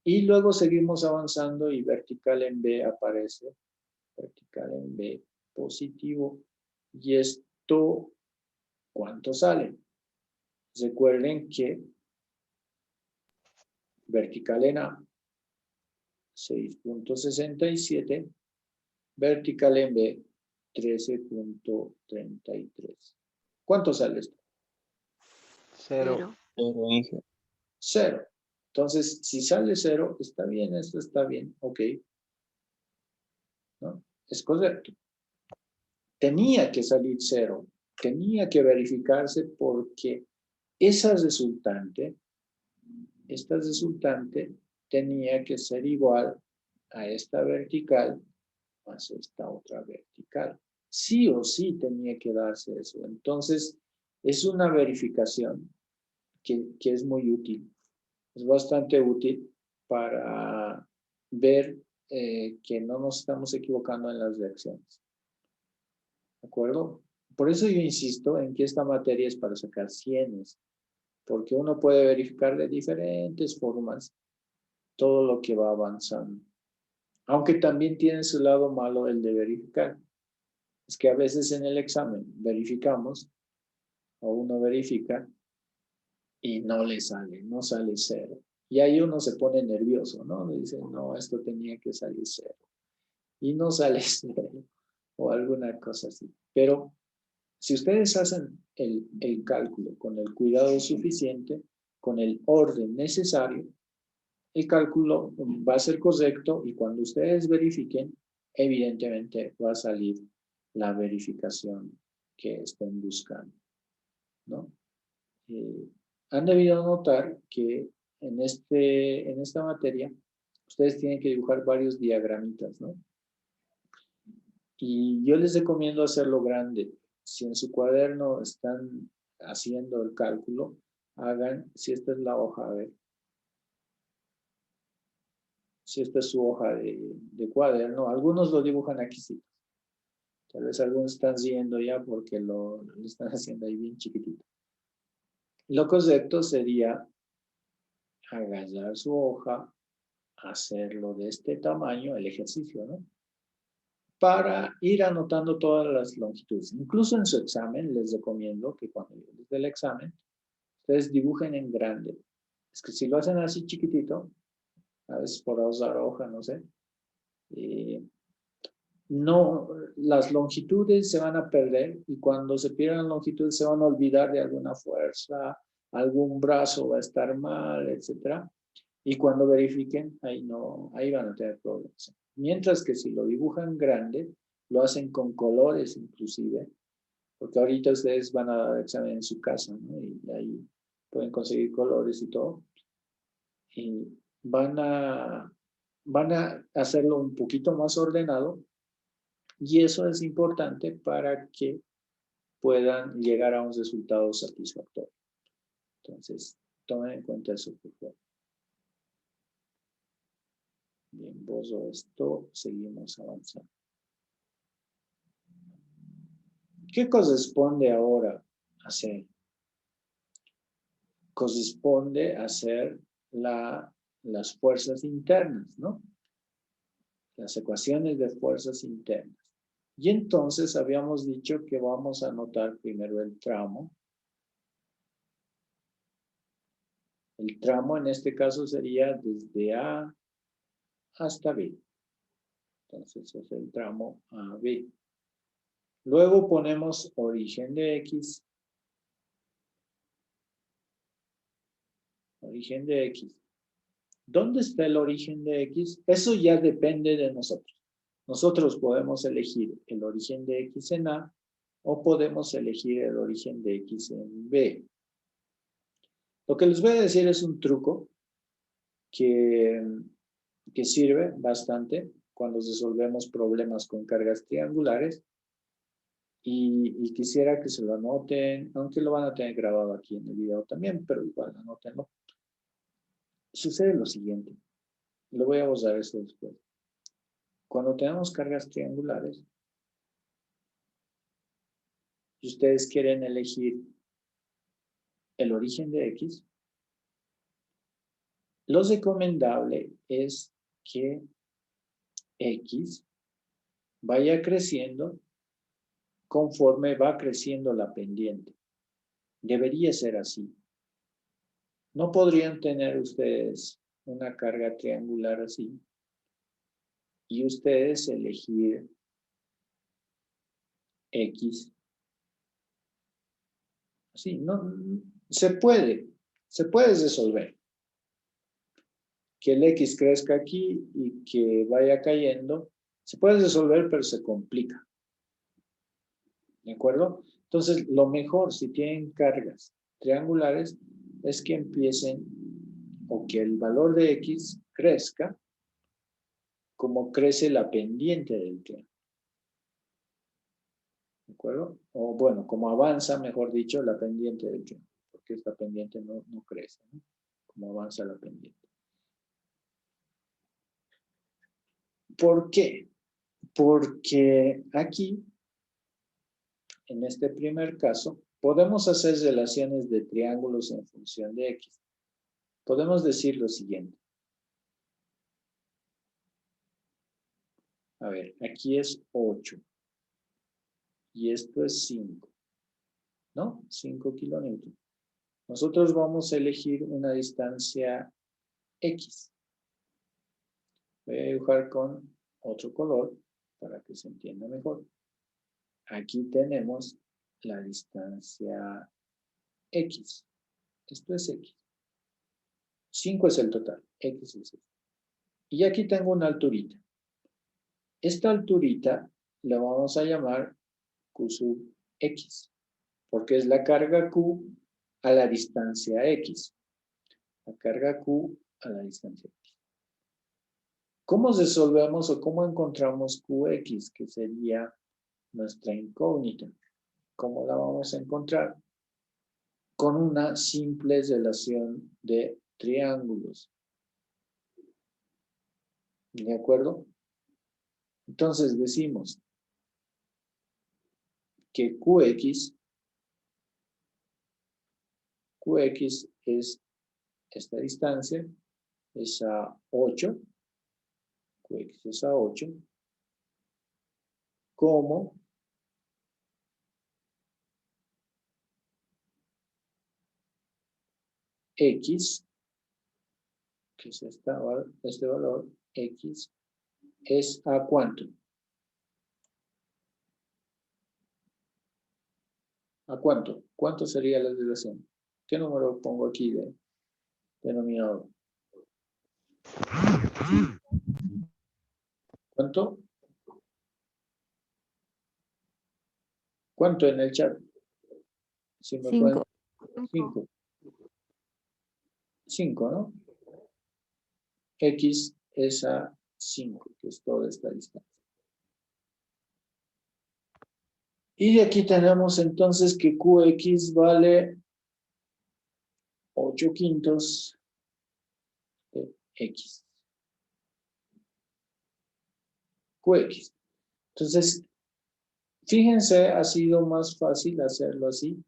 Y luego seguimos avanzando y vertical en B aparece. Vertical en B positivo. Y esto, ¿cuánto sale? Recuerden que vertical en A, 6.67. Vertical en B, 13.33. ¿Cuánto sale esto? 0. 0. Entonces, si sale 0, está bien, esto está bien, ok. ¿No? Es correcto. Tenía que salir 0. Tenía que verificarse porque esta resultante tenía que ser igual a esta vertical más esta otra vertical. Sí o sí tenía que darse eso. Entonces, es una verificación que es muy útil. Es bastante útil para ver que no nos estamos equivocando en las reacciones. ¿De acuerdo? Por eso yo insisto en que esta materia es para sacar 100, porque uno puede verificar de diferentes formas todo lo que va avanzando. Aunque también tiene su lado malo el de verificar. Es que a veces en el examen verificamos, o uno verifica, y no le sale, no sale 0. Y ahí uno se pone nervioso, ¿no? Dice, no, esto tenía que salir 0. Y no sale 0, o alguna cosa así. Pero si ustedes hacen el cálculo con el cuidado suficiente, con el orden necesario, el cálculo va a ser correcto y cuando ustedes verifiquen, evidentemente va a salir la verificación que estén buscando, ¿no? Han debido notar que en esta materia ustedes tienen que dibujar varios diagramitas, ¿no? Y yo les recomiendo hacerlo grande. Si en su cuaderno están haciendo el cálculo, hagan, si esta es la hoja, a ver, si esta es su hoja de cuaderno, algunos lo dibujan aquí, sí. Tal vez algunos están riendo ya porque lo están haciendo ahí bien chiquitito. Lo correcto sería agarrar su hoja, hacerlo de este tamaño, el ejercicio, ¿no? Para ir anotando todas las longitudes. Incluso en su examen les recomiendo que cuando les dé el examen, ustedes dibujen en grande. Es que si lo hacen así chiquitito, a veces por usar hoja, no sé, no, las longitudes se van a perder y cuando se pierdan longitudes se van a olvidar de alguna fuerza, algún brazo va a estar mal, etc. Y cuando verifiquen, ahí van a tener problemas. Mientras que si lo dibujan grande, lo hacen con colores inclusive, porque ahorita ustedes van a dar examen en su casa, ¿no? Y ahí pueden conseguir colores y todo. Y van a hacerlo un poquito más ordenado. Y eso es importante para que puedan llegar a un resultado satisfactorio. Entonces, tomen en cuenta eso, por favor. Bien, borro esto, seguimos avanzando. ¿Qué corresponde ahora hacer? Corresponde hacer las fuerzas internas, ¿no? Las ecuaciones de fuerzas internas. Y entonces habíamos dicho que vamos a anotar primero el tramo. El tramo en este caso sería desde A hasta B. Entonces es el tramo AB. Luego ponemos origen de X. Origen de X. ¿Dónde está el origen de X? Eso ya depende de nosotros. Nosotros podemos elegir el origen de X en A o podemos elegir el origen de X en B. Lo que les voy a decir es un truco que sirve bastante cuando resolvemos problemas con cargas triangulares y quisiera que se lo anoten, aunque lo van a tener grabado aquí en el video también, pero igual anótenlo. Sucede lo siguiente, lo voy a borrar esto después. Cuando tenemos cargas triangulares, si ustedes quieren elegir el origen de X, lo recomendable es que X vaya creciendo conforme va creciendo la pendiente. Debería ser así. No podrían tener ustedes una carga triangular así y ustedes elegir X. Así, no, se puede resolver. Que el X crezca aquí y que vaya cayendo, se puede resolver, pero se complica. ¿De acuerdo? Entonces, lo mejor, si tienen cargas triangulares, es que empiecen o que el valor de X crezca como crece la pendiente del triángulo. ¿De acuerdo? O bueno, como avanza, mejor dicho, la pendiente del triángulo, porque esta pendiente no crece, ¿no? Como avanza la pendiente. ¿Por qué? Porque aquí, en este primer caso, podemos hacer relaciones de triángulos en función de X. Podemos decir lo siguiente. A ver, aquí es 8. Y esto es 5. ¿No? 5 kilonewtons. Nosotros vamos a elegir una distancia X. Voy a dibujar con otro color para que se entienda mejor. Aquí tenemos la distancia X. Esto es X. 5 es el total. X es X. Y aquí tengo una alturita. Esta alturita la vamos a llamar Q sub X, porque es la carga Q a la distancia X. La carga Q a la distancia X. ¿Cómo resolvemos o cómo encontramos QX, que sería nuestra incógnita? ¿Cómo la vamos a encontrar? Con una simple relación de triángulos. ¿De acuerdo? Entonces decimos que QX es esta distancia, es a 8, QX es a 8, como X, que es este valor, X, es a ¿cuánto? ¿A cuánto? ¿Cuánto sería la relación? ¿Qué número pongo aquí de denominador? ¿Cuánto? ¿Cuánto en el chat? Si me pueden... 5. 5, ¿no? X es a 5, que es toda esta distancia. Y de aquí tenemos entonces que QX vale 8 quintos de X. QX. Entonces, fíjense, ha sido más fácil hacerlo así.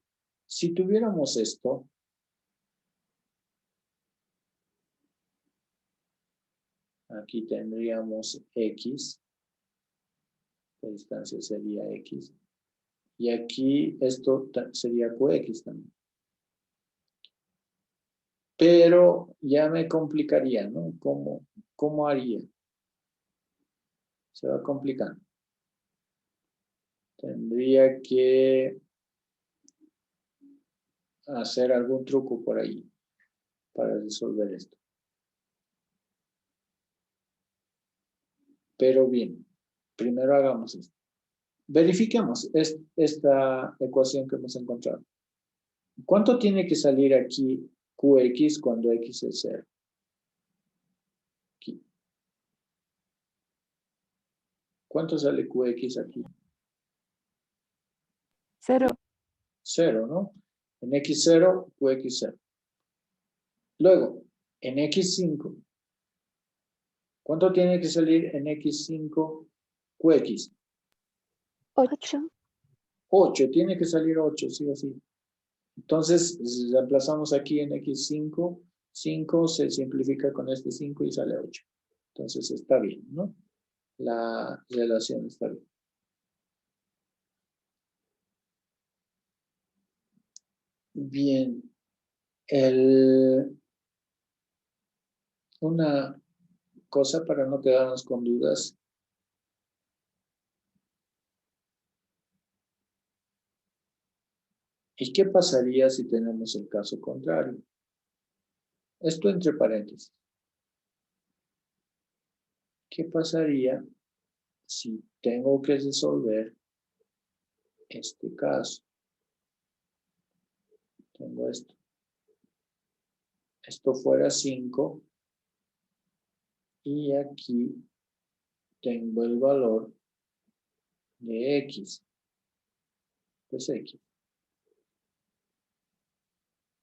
Si tuviéramos esto, aquí tendríamos X, la distancia sería X, y aquí esto sería QX también. Pero ya me complicaría, ¿no? ¿Cómo haría? Se va complicando. Tendría que hacer algún truco por ahí para resolver esto. Pero bien, primero hagamos esto. Verifiquemos esta ecuación que hemos encontrado. ¿Cuánto tiene que salir aquí QX cuando X es 0? Aquí. ¿Cuánto sale QX aquí? 0. 0, ¿no? En X0, QX 0. Luego, en X5, ¿cuánto tiene que salir en X5 QX? 8. 8, tiene que salir 8, sí o sí. Entonces, reemplazamos aquí en X5, 5 se simplifica con este 5 y sale 8. Entonces está bien, ¿no? La relación está bien. Bien. Una cosa para no quedarnos con dudas. ¿Y qué pasaría si tenemos el caso contrario? Esto entre paréntesis. ¿Qué pasaría si tengo que resolver este caso? Tengo esto. Esto fuera 5 y aquí tengo el valor de X. Pues X.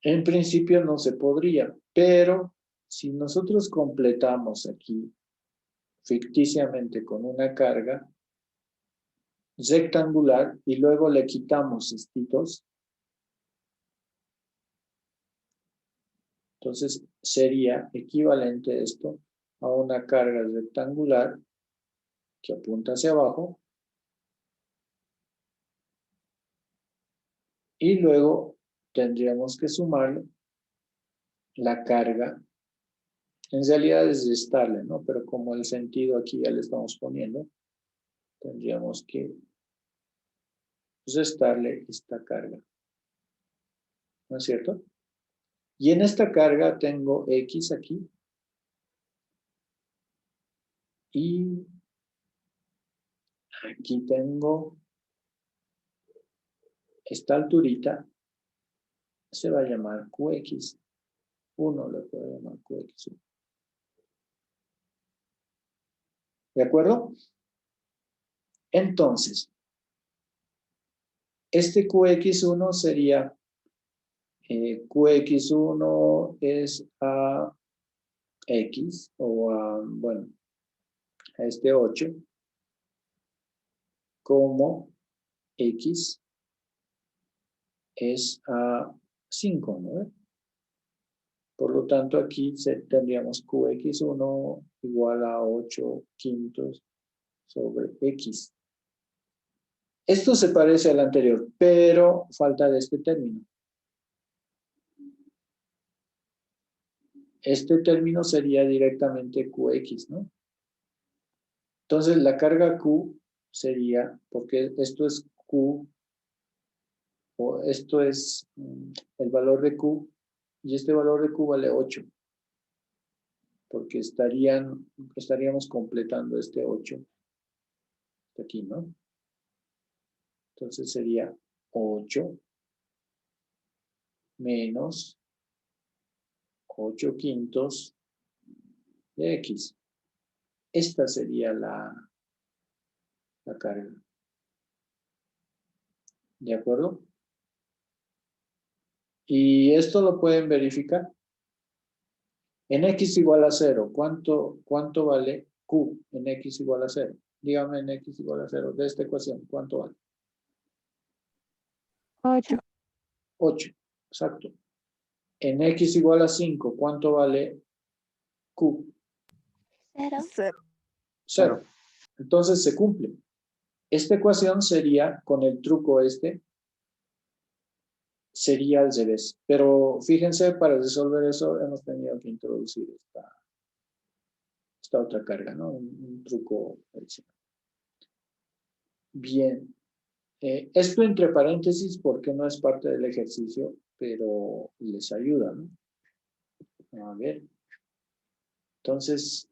En principio no se podría, pero si nosotros completamos aquí ficticiamente con una carga rectangular y luego le quitamos estitos, entonces sería equivalente esto a una carga rectangular que apunta hacia abajo y luego tendríamos que sumarle la carga. En realidad es restarle, ¿no? Pero como el sentido aquí ya le estamos poniendo, tendríamos que restarle esta carga. ¿No es cierto? Y en esta carga tengo X aquí. Y aquí tengo esta alturita. Se va a llamar QX. 1 le puedo llamar QX1. ¿De acuerdo? Entonces, este QX1 sería, QX1 es a X, o a, bueno, a este 8, como X es a 5, ¿no? Por lo tanto, aquí tendríamos QX1 igual a 8 quintos sobre X. Esto se parece al anterior, pero falta de este término. Este término sería directamente QX, ¿no? Entonces, la carga Q sería, porque esto es Q, o esto es el valor de Q, y este valor de Q vale 8, porque estaríamos completando este 8 de aquí, ¿no? Entonces sería 8 menos 8 quintos de X. Esta sería la carga. ¿De acuerdo? Y esto lo pueden verificar. En X igual a 0, ¿cuánto vale Q en X igual a 0? Dígame en x igual a 0 de esta ecuación, ¿cuánto vale? 8. 8, exacto. En x igual a 5, ¿cuánto vale q? 0. 0. 0. Entonces se cumple. Esta ecuación sería, con el truco este, sería al revés. Pero fíjense, para resolver eso hemos tenido que introducir esta otra carga, ¿no? Un truco adicional. Bien. Esto entre paréntesis porque no es parte del ejercicio, pero les ayuda, ¿no? A ver. Entonces,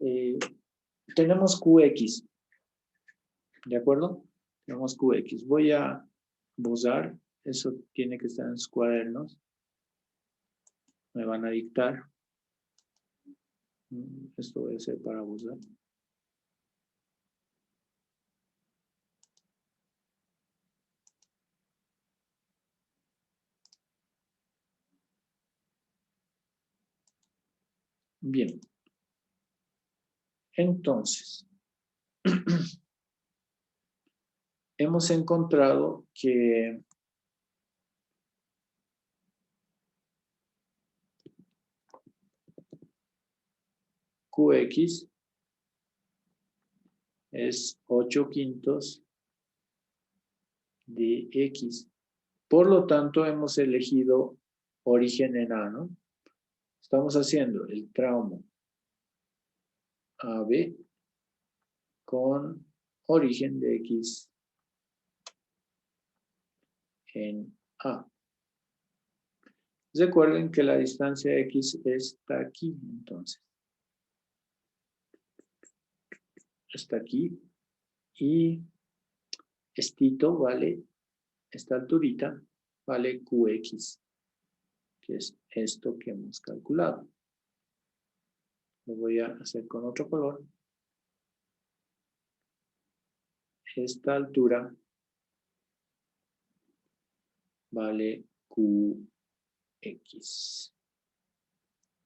tenemos QX. ¿De acuerdo? Tenemos QX. Voy a usar. Eso tiene que estar en sus cuadernos. Me van a dictar. Esto voy a hacer para usar. Bien. Entonces, hemos encontrado que QX es 8/5 de X. Por lo tanto, hemos elegido origen en A, ¿no? Estamos haciendo el tramo AB con origen de X en A. Recuerden que la distancia X está aquí, entonces. Está aquí. Y estito vale, esta alturita, vale QX, que es esto que hemos calculado. Lo voy a hacer con otro color. Esta altura vale QX.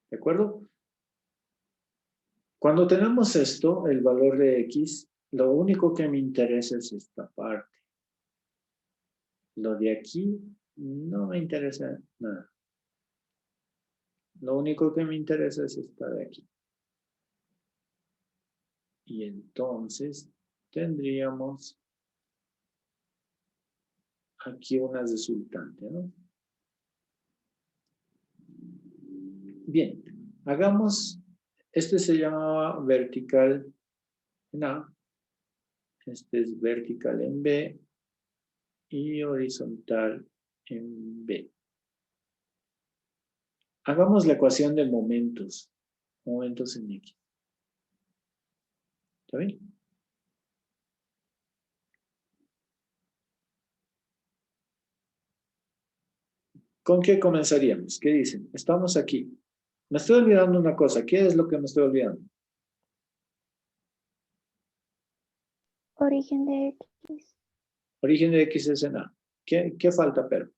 ¿De acuerdo? Cuando tenemos esto, el valor de X, lo único que me interesa es esta parte. Lo de aquí no me interesa nada. Lo único que me interesa es esta de aquí. Y entonces tendríamos aquí una resultante, ¿no? Bien, hagamos, este se llamaba vertical en A, este es vertical en B y horizontal en B. Hagamos la ecuación de momentos en X. ¿Está bien? ¿Con qué comenzaríamos? ¿Qué dicen? Estamos aquí. Me estoy olvidando una cosa. ¿Qué es lo que me estoy olvidando? Origen de X. Origen de X es en A. ¿Qué falta, pero?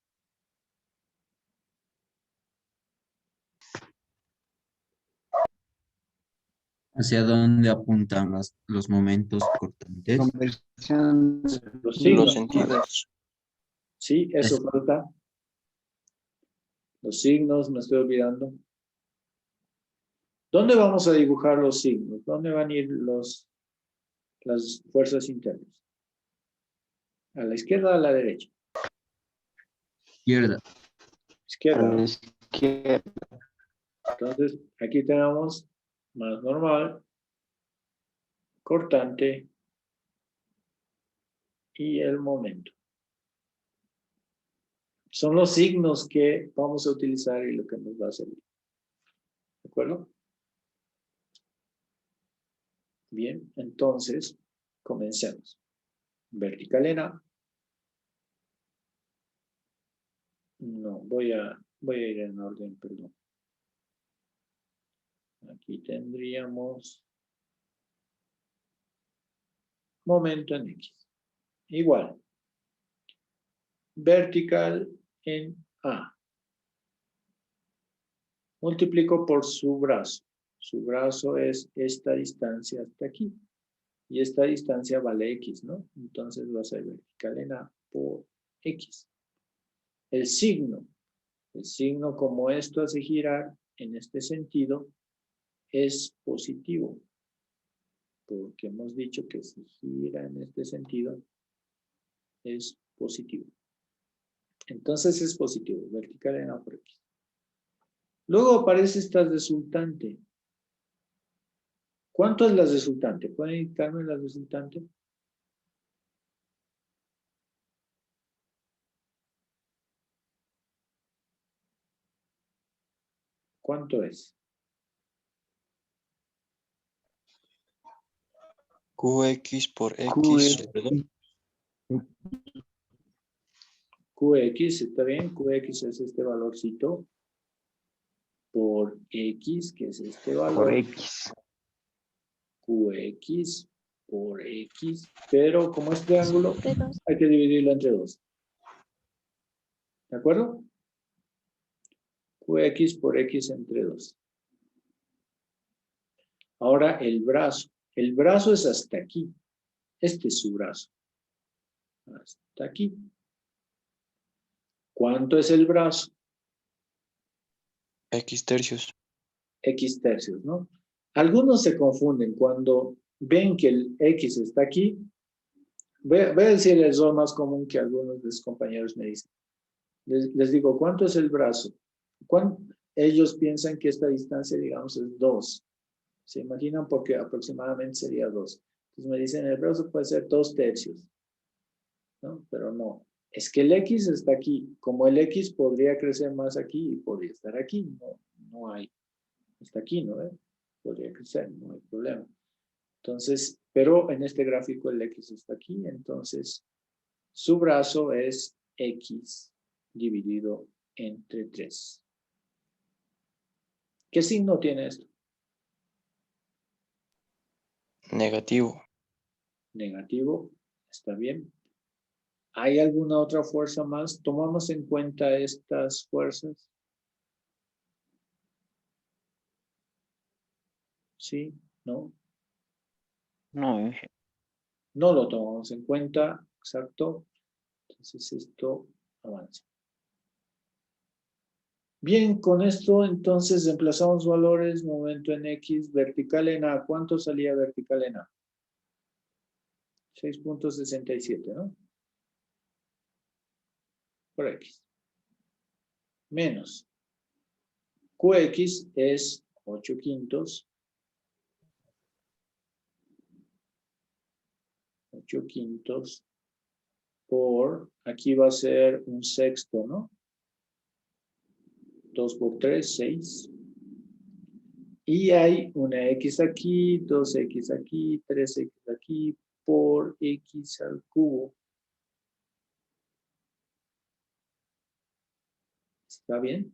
¿Hacia dónde apuntan los momentos cortantes? Conversión Los de los signos. sentidos. Sí, eso Es- falta. Los signos, me estoy olvidando. ¿Dónde vamos a dibujar los signos? ¿Dónde van a ir las fuerzas internas? ¿A la izquierda o a la derecha? Izquierda. Izquierda. A la izquierda. Entonces, aquí tenemos más normal, cortante y el momento. Son los signos que vamos a utilizar y lo que nos va a servir. ¿De acuerdo? Bien, entonces, comencemos. Vertical en A. No, voy a ir en orden, perdón. Aquí tendríamos momento en X. Igual. Vertical en A. Multiplico por su brazo. Su brazo es esta distancia hasta aquí. Y esta distancia vale X, ¿no? Entonces va a ser vertical en A por X. El signo como esto hace girar en este sentido es positivo. Porque hemos dicho que si gira en este sentido es positivo. Entonces es positivo, vertical en A por X. Luego aparece esta resultante. ¿Cuánto es la resultante? ¿Pueden indicarme la resultante? ¿Cuánto es? QX por X QX. sobre 2. QX, ¿está bien? QX es este valorcito por X, que es este valor. Por X. QX por X, pero como es triángulo, Sobre 2. hay que dividirlo entre 2. ¿De acuerdo? QX por X entre 2. Ahora el brazo. El brazo es hasta aquí. Este es su brazo. Hasta aquí. ¿Cuánto es el brazo? X tercios. X tercios, ¿no? Algunos se confunden cuando ven que el X está aquí. Voy a decir el error más común que algunos de sus compañeros me dicen. Les digo, ¿cuánto es el brazo? Ellos piensan que esta distancia, digamos, es 2. Se imaginan porque aproximadamente sería 2. Entonces me dicen, el brazo puede ser 2 tercios. ¿No? Pero no. Es que el X está aquí. Como el X podría crecer más aquí y podría estar aquí. No hay. Está aquí, ¿no? Podría crecer, no hay problema. Entonces, pero en este gráfico el X está aquí. Entonces, su brazo es X dividido entre 3. ¿Qué signo tiene esto? Negativo. Negativo. Está bien. ¿Hay alguna otra fuerza más? ¿Tomamos en cuenta estas fuerzas? ¿Sí? ¿No? No, Inge. No lo tomamos en cuenta. Exacto. Entonces esto avanza. Bien, con esto entonces reemplazamos valores, momento en X, vertical en A. ¿Cuánto salía vertical en A? 6.67, ¿no? Por X. Menos. QX es 8 quintos. 8 quintos por, aquí va a ser un sexto, ¿no? 2 por 3, 6. Y hay una X aquí, 2X aquí, 3X aquí, por X al cubo. ¿Está bien?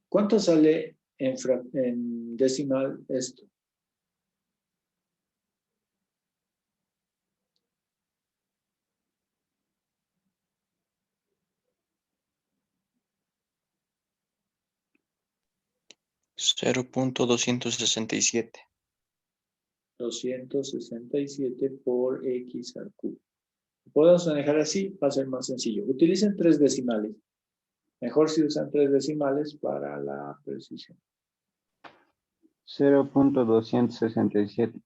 ¿Cuánto sale en decimal esto? $0.267. 267 por X al cubo. Podemos manejar así, va a ser más sencillo. Utilicen 3 decimales. Mejor si usan 3 decimales para la precisión. 0.267.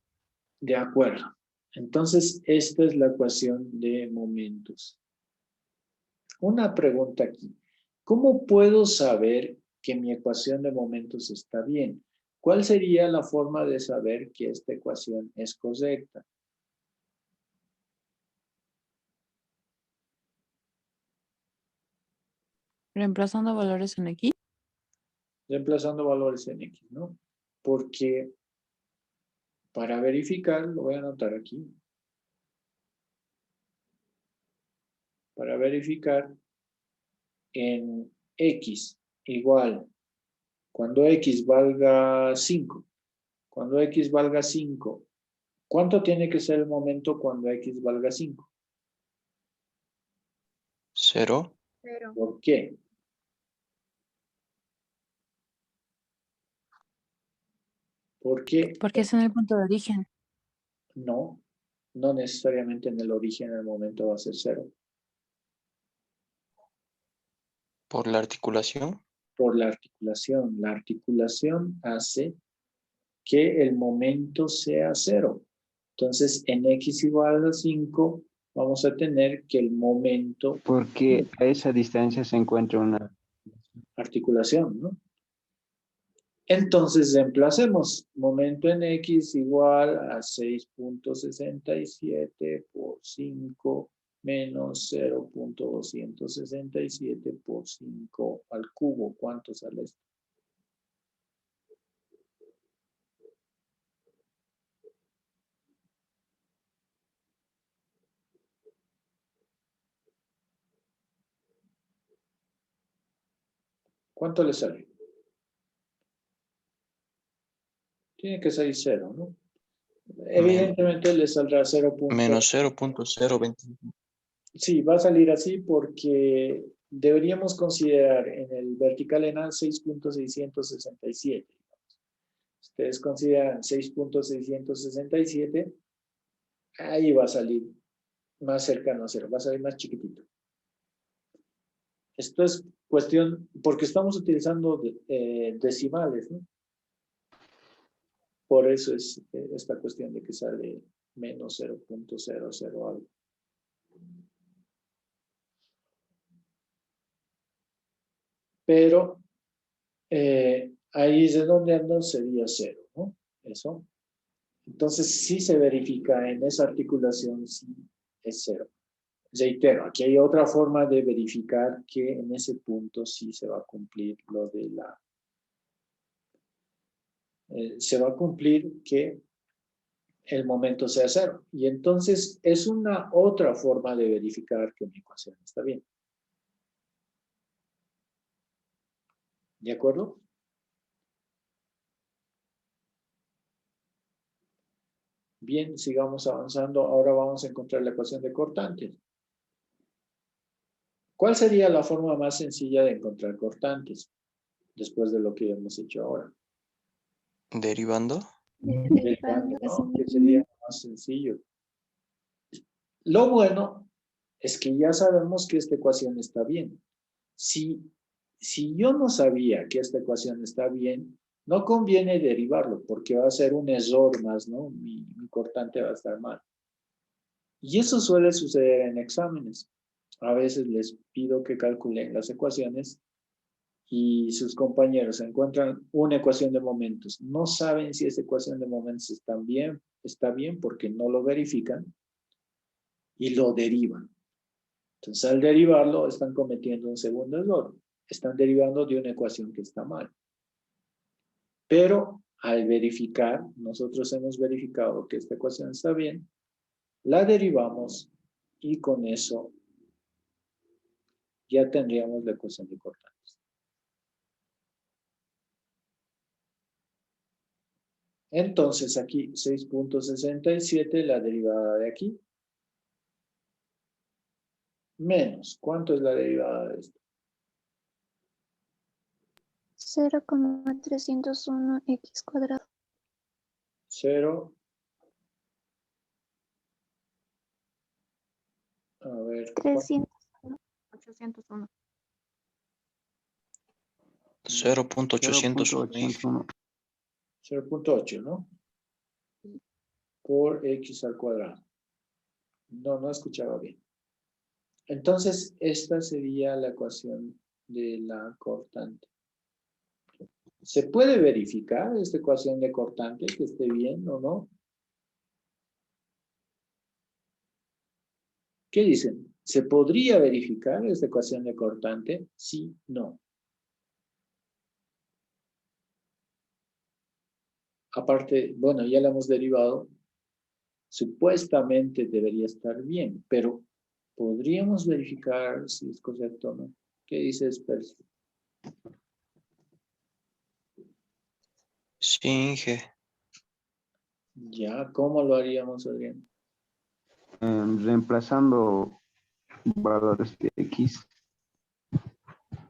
De acuerdo. Entonces, esta es la ecuación de momentos. Una pregunta aquí. ¿Cómo puedo saber que mi ecuación de momentos está bien? ¿Cuál sería la forma de saber que esta ecuación es correcta? Reemplazando valores en X. Reemplazando valores en X, ¿no? Porque para verificar, lo voy a anotar aquí. Para verificar en X igual, cuando X valga 5, cuando X valga 5, ¿cuánto tiene que ser el momento cuando X valga 5? 0. ¿Por qué? Porque Porque es en el punto de origen. no necesariamente en el origen el momento va a ser 0. Por la articulación. Por la articulación. La articulación hace que el momento sea 0. Entonces, en x igual a 5, vamos a tener que el momento, Porque a esa distancia se encuentra una... articulación, ¿no? Entonces, reemplacemos momento en x igual a 6.67 por 5 menos 0.267 por 5 al cubo. ¿Cuánto sale esto? ¿Cuánto le sale? Tiene que salir 0, ¿no? Evidentemente le saldrá 0. Menos 0.020. Sí, va a salir así porque deberíamos considerar en el vertical enal 6.667. Ustedes consideran 6.667, ahí va a salir más cercano a 0, va a salir más chiquitito. Esto es cuestión, porque estamos utilizando decimales, ¿no? Por eso es esta cuestión de que sale menos 0.00 algo. Pero ahí es de donde ando sería 0, ¿no? Eso. Entonces sí se verifica en esa articulación, sí es 0. Reitero, aquí hay otra forma de verificar que en ese punto sí se va a cumplir lo de la... se va a cumplir que el momento sea 0. Y entonces es una otra forma de verificar que una ecuación está bien. ¿De acuerdo? Bien, sigamos avanzando. Ahora vamos a encontrar la ecuación de cortantes. ¿Cuál sería la forma más sencilla de encontrar cortantes? Después de lo que hemos hecho ahora. Derivando. Derivando, ¿no? Que sería más sencillo. Lo bueno es que ya sabemos que esta ecuación está bien. Si yo no sabía que esta ecuación está bien, no conviene derivarlo, porque va a ser un error más, ¿no? Mi cortante va a estar mal. Y eso suele suceder en exámenes. A veces les pido que calculen las ecuaciones y sus compañeros encuentran una ecuación de momentos. No saben si esa ecuación de momentos está bien porque no lo verifican y lo derivan. Entonces, al derivarlo, están cometiendo un segundo error. Están derivando de una ecuación que está mal. Pero, al verificar, nosotros hemos verificado que esta ecuación está bien, la derivamos y con eso ya tendríamos la ecuación de cortantes. Entonces, aquí 6.67, la derivada de aquí, menos. ¿Cuánto es la derivada de esto? 0,301 x cuadrado. 0. A ver. 301. 801. 0.801. 0.8, ¿no? Por x al cuadrado. No escuchaba bien. Entonces, esta sería la ecuación de la cortante. ¿Se puede verificar esta ecuación de cortante, que esté bien o no? ¿Qué dicen? ¿Se podría verificar esta ecuación de cortante? Sí, no. Aparte, bueno, ya la hemos derivado. Supuestamente debería estar bien, pero ¿podríamos verificar si es correcto o no? ¿Qué dices, Percy? Sí, Inge. Ya, ¿cómo lo haríamos, Adrián? Reemplazando valores de X.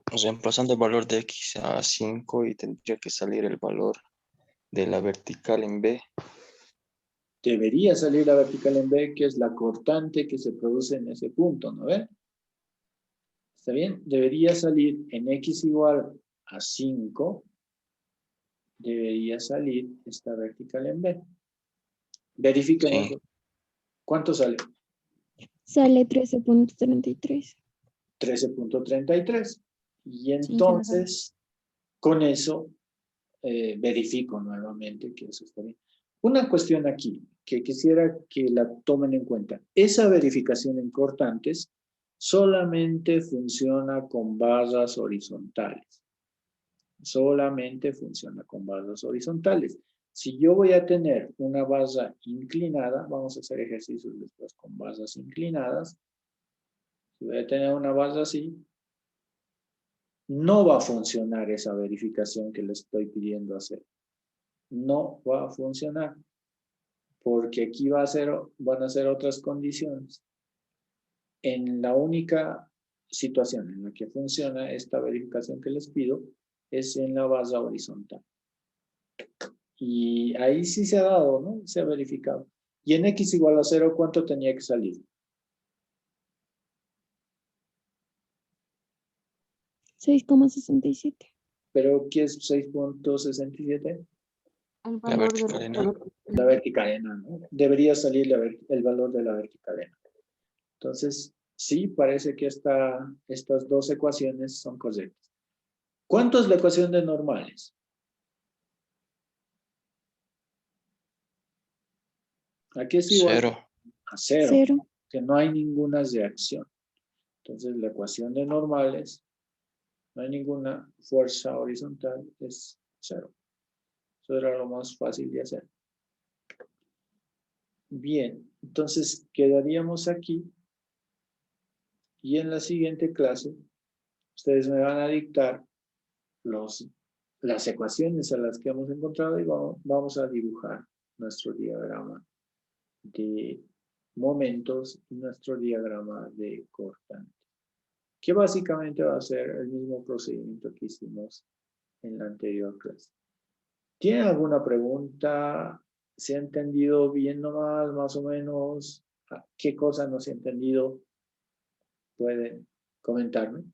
Reemplazando el valor de x a 5 y tendría que salir el valor de la vertical en B. Debería salir la vertical en B, que es la cortante que se produce en ese punto, ¿no ven? ¿Está bien? Debería salir en X igual a 5. Debería salir esta vertical en B. Verifiquemos. Sí. ¿Cuánto sale? Sale 13.33. 13.33. Y Sí, entonces, con eso, verifico nuevamente que eso está bien. Una cuestión aquí, que quisiera que la tomen en cuenta. Esa verificación en cortantes solamente funciona con barras horizontales. Solamente funciona con barras horizontales. Si yo voy a tener una barra inclinada, vamos a hacer ejercicios después con barras inclinadas. Si voy a tener una barra así, no va a funcionar esa verificación que le estoy pidiendo hacer. No va a funcionar. Porque aquí van a ser otras condiciones. En la única situación en la que funciona esta verificación que les pido es en la barra horizontal. Y ahí sí se ha dado, ¿no? Se ha verificado. Y en X igual a 0, ¿cuánto tenía que salir? 6,67. ¿Pero qué es 6.67? El La valor vertical en A. La verticalena, ¿no? Debería salir el valor de la verticalena. Entonces, sí, parece que estas dos ecuaciones son correctas. ¿Cuánto es la ecuación de normales? Aquí es igual 0. a 0, 0. que no hay ninguna reacción. Entonces, la ecuación de normales, no hay ninguna fuerza horizontal, es 0. Eso era lo más fácil de hacer. Bien, entonces quedaríamos aquí. Y en la siguiente clase, ustedes me van a dictar las ecuaciones a las que hemos encontrado y vamos a dibujar nuestro diagrama de momentos y nuestro diagrama de cortante, que básicamente va a ser el mismo procedimiento que hicimos en la anterior clase. ¿Tienen alguna pregunta? ¿Se ha entendido bien nomás, más o menos? ¿Qué cosa no se ha entendido? Pueden comentarme.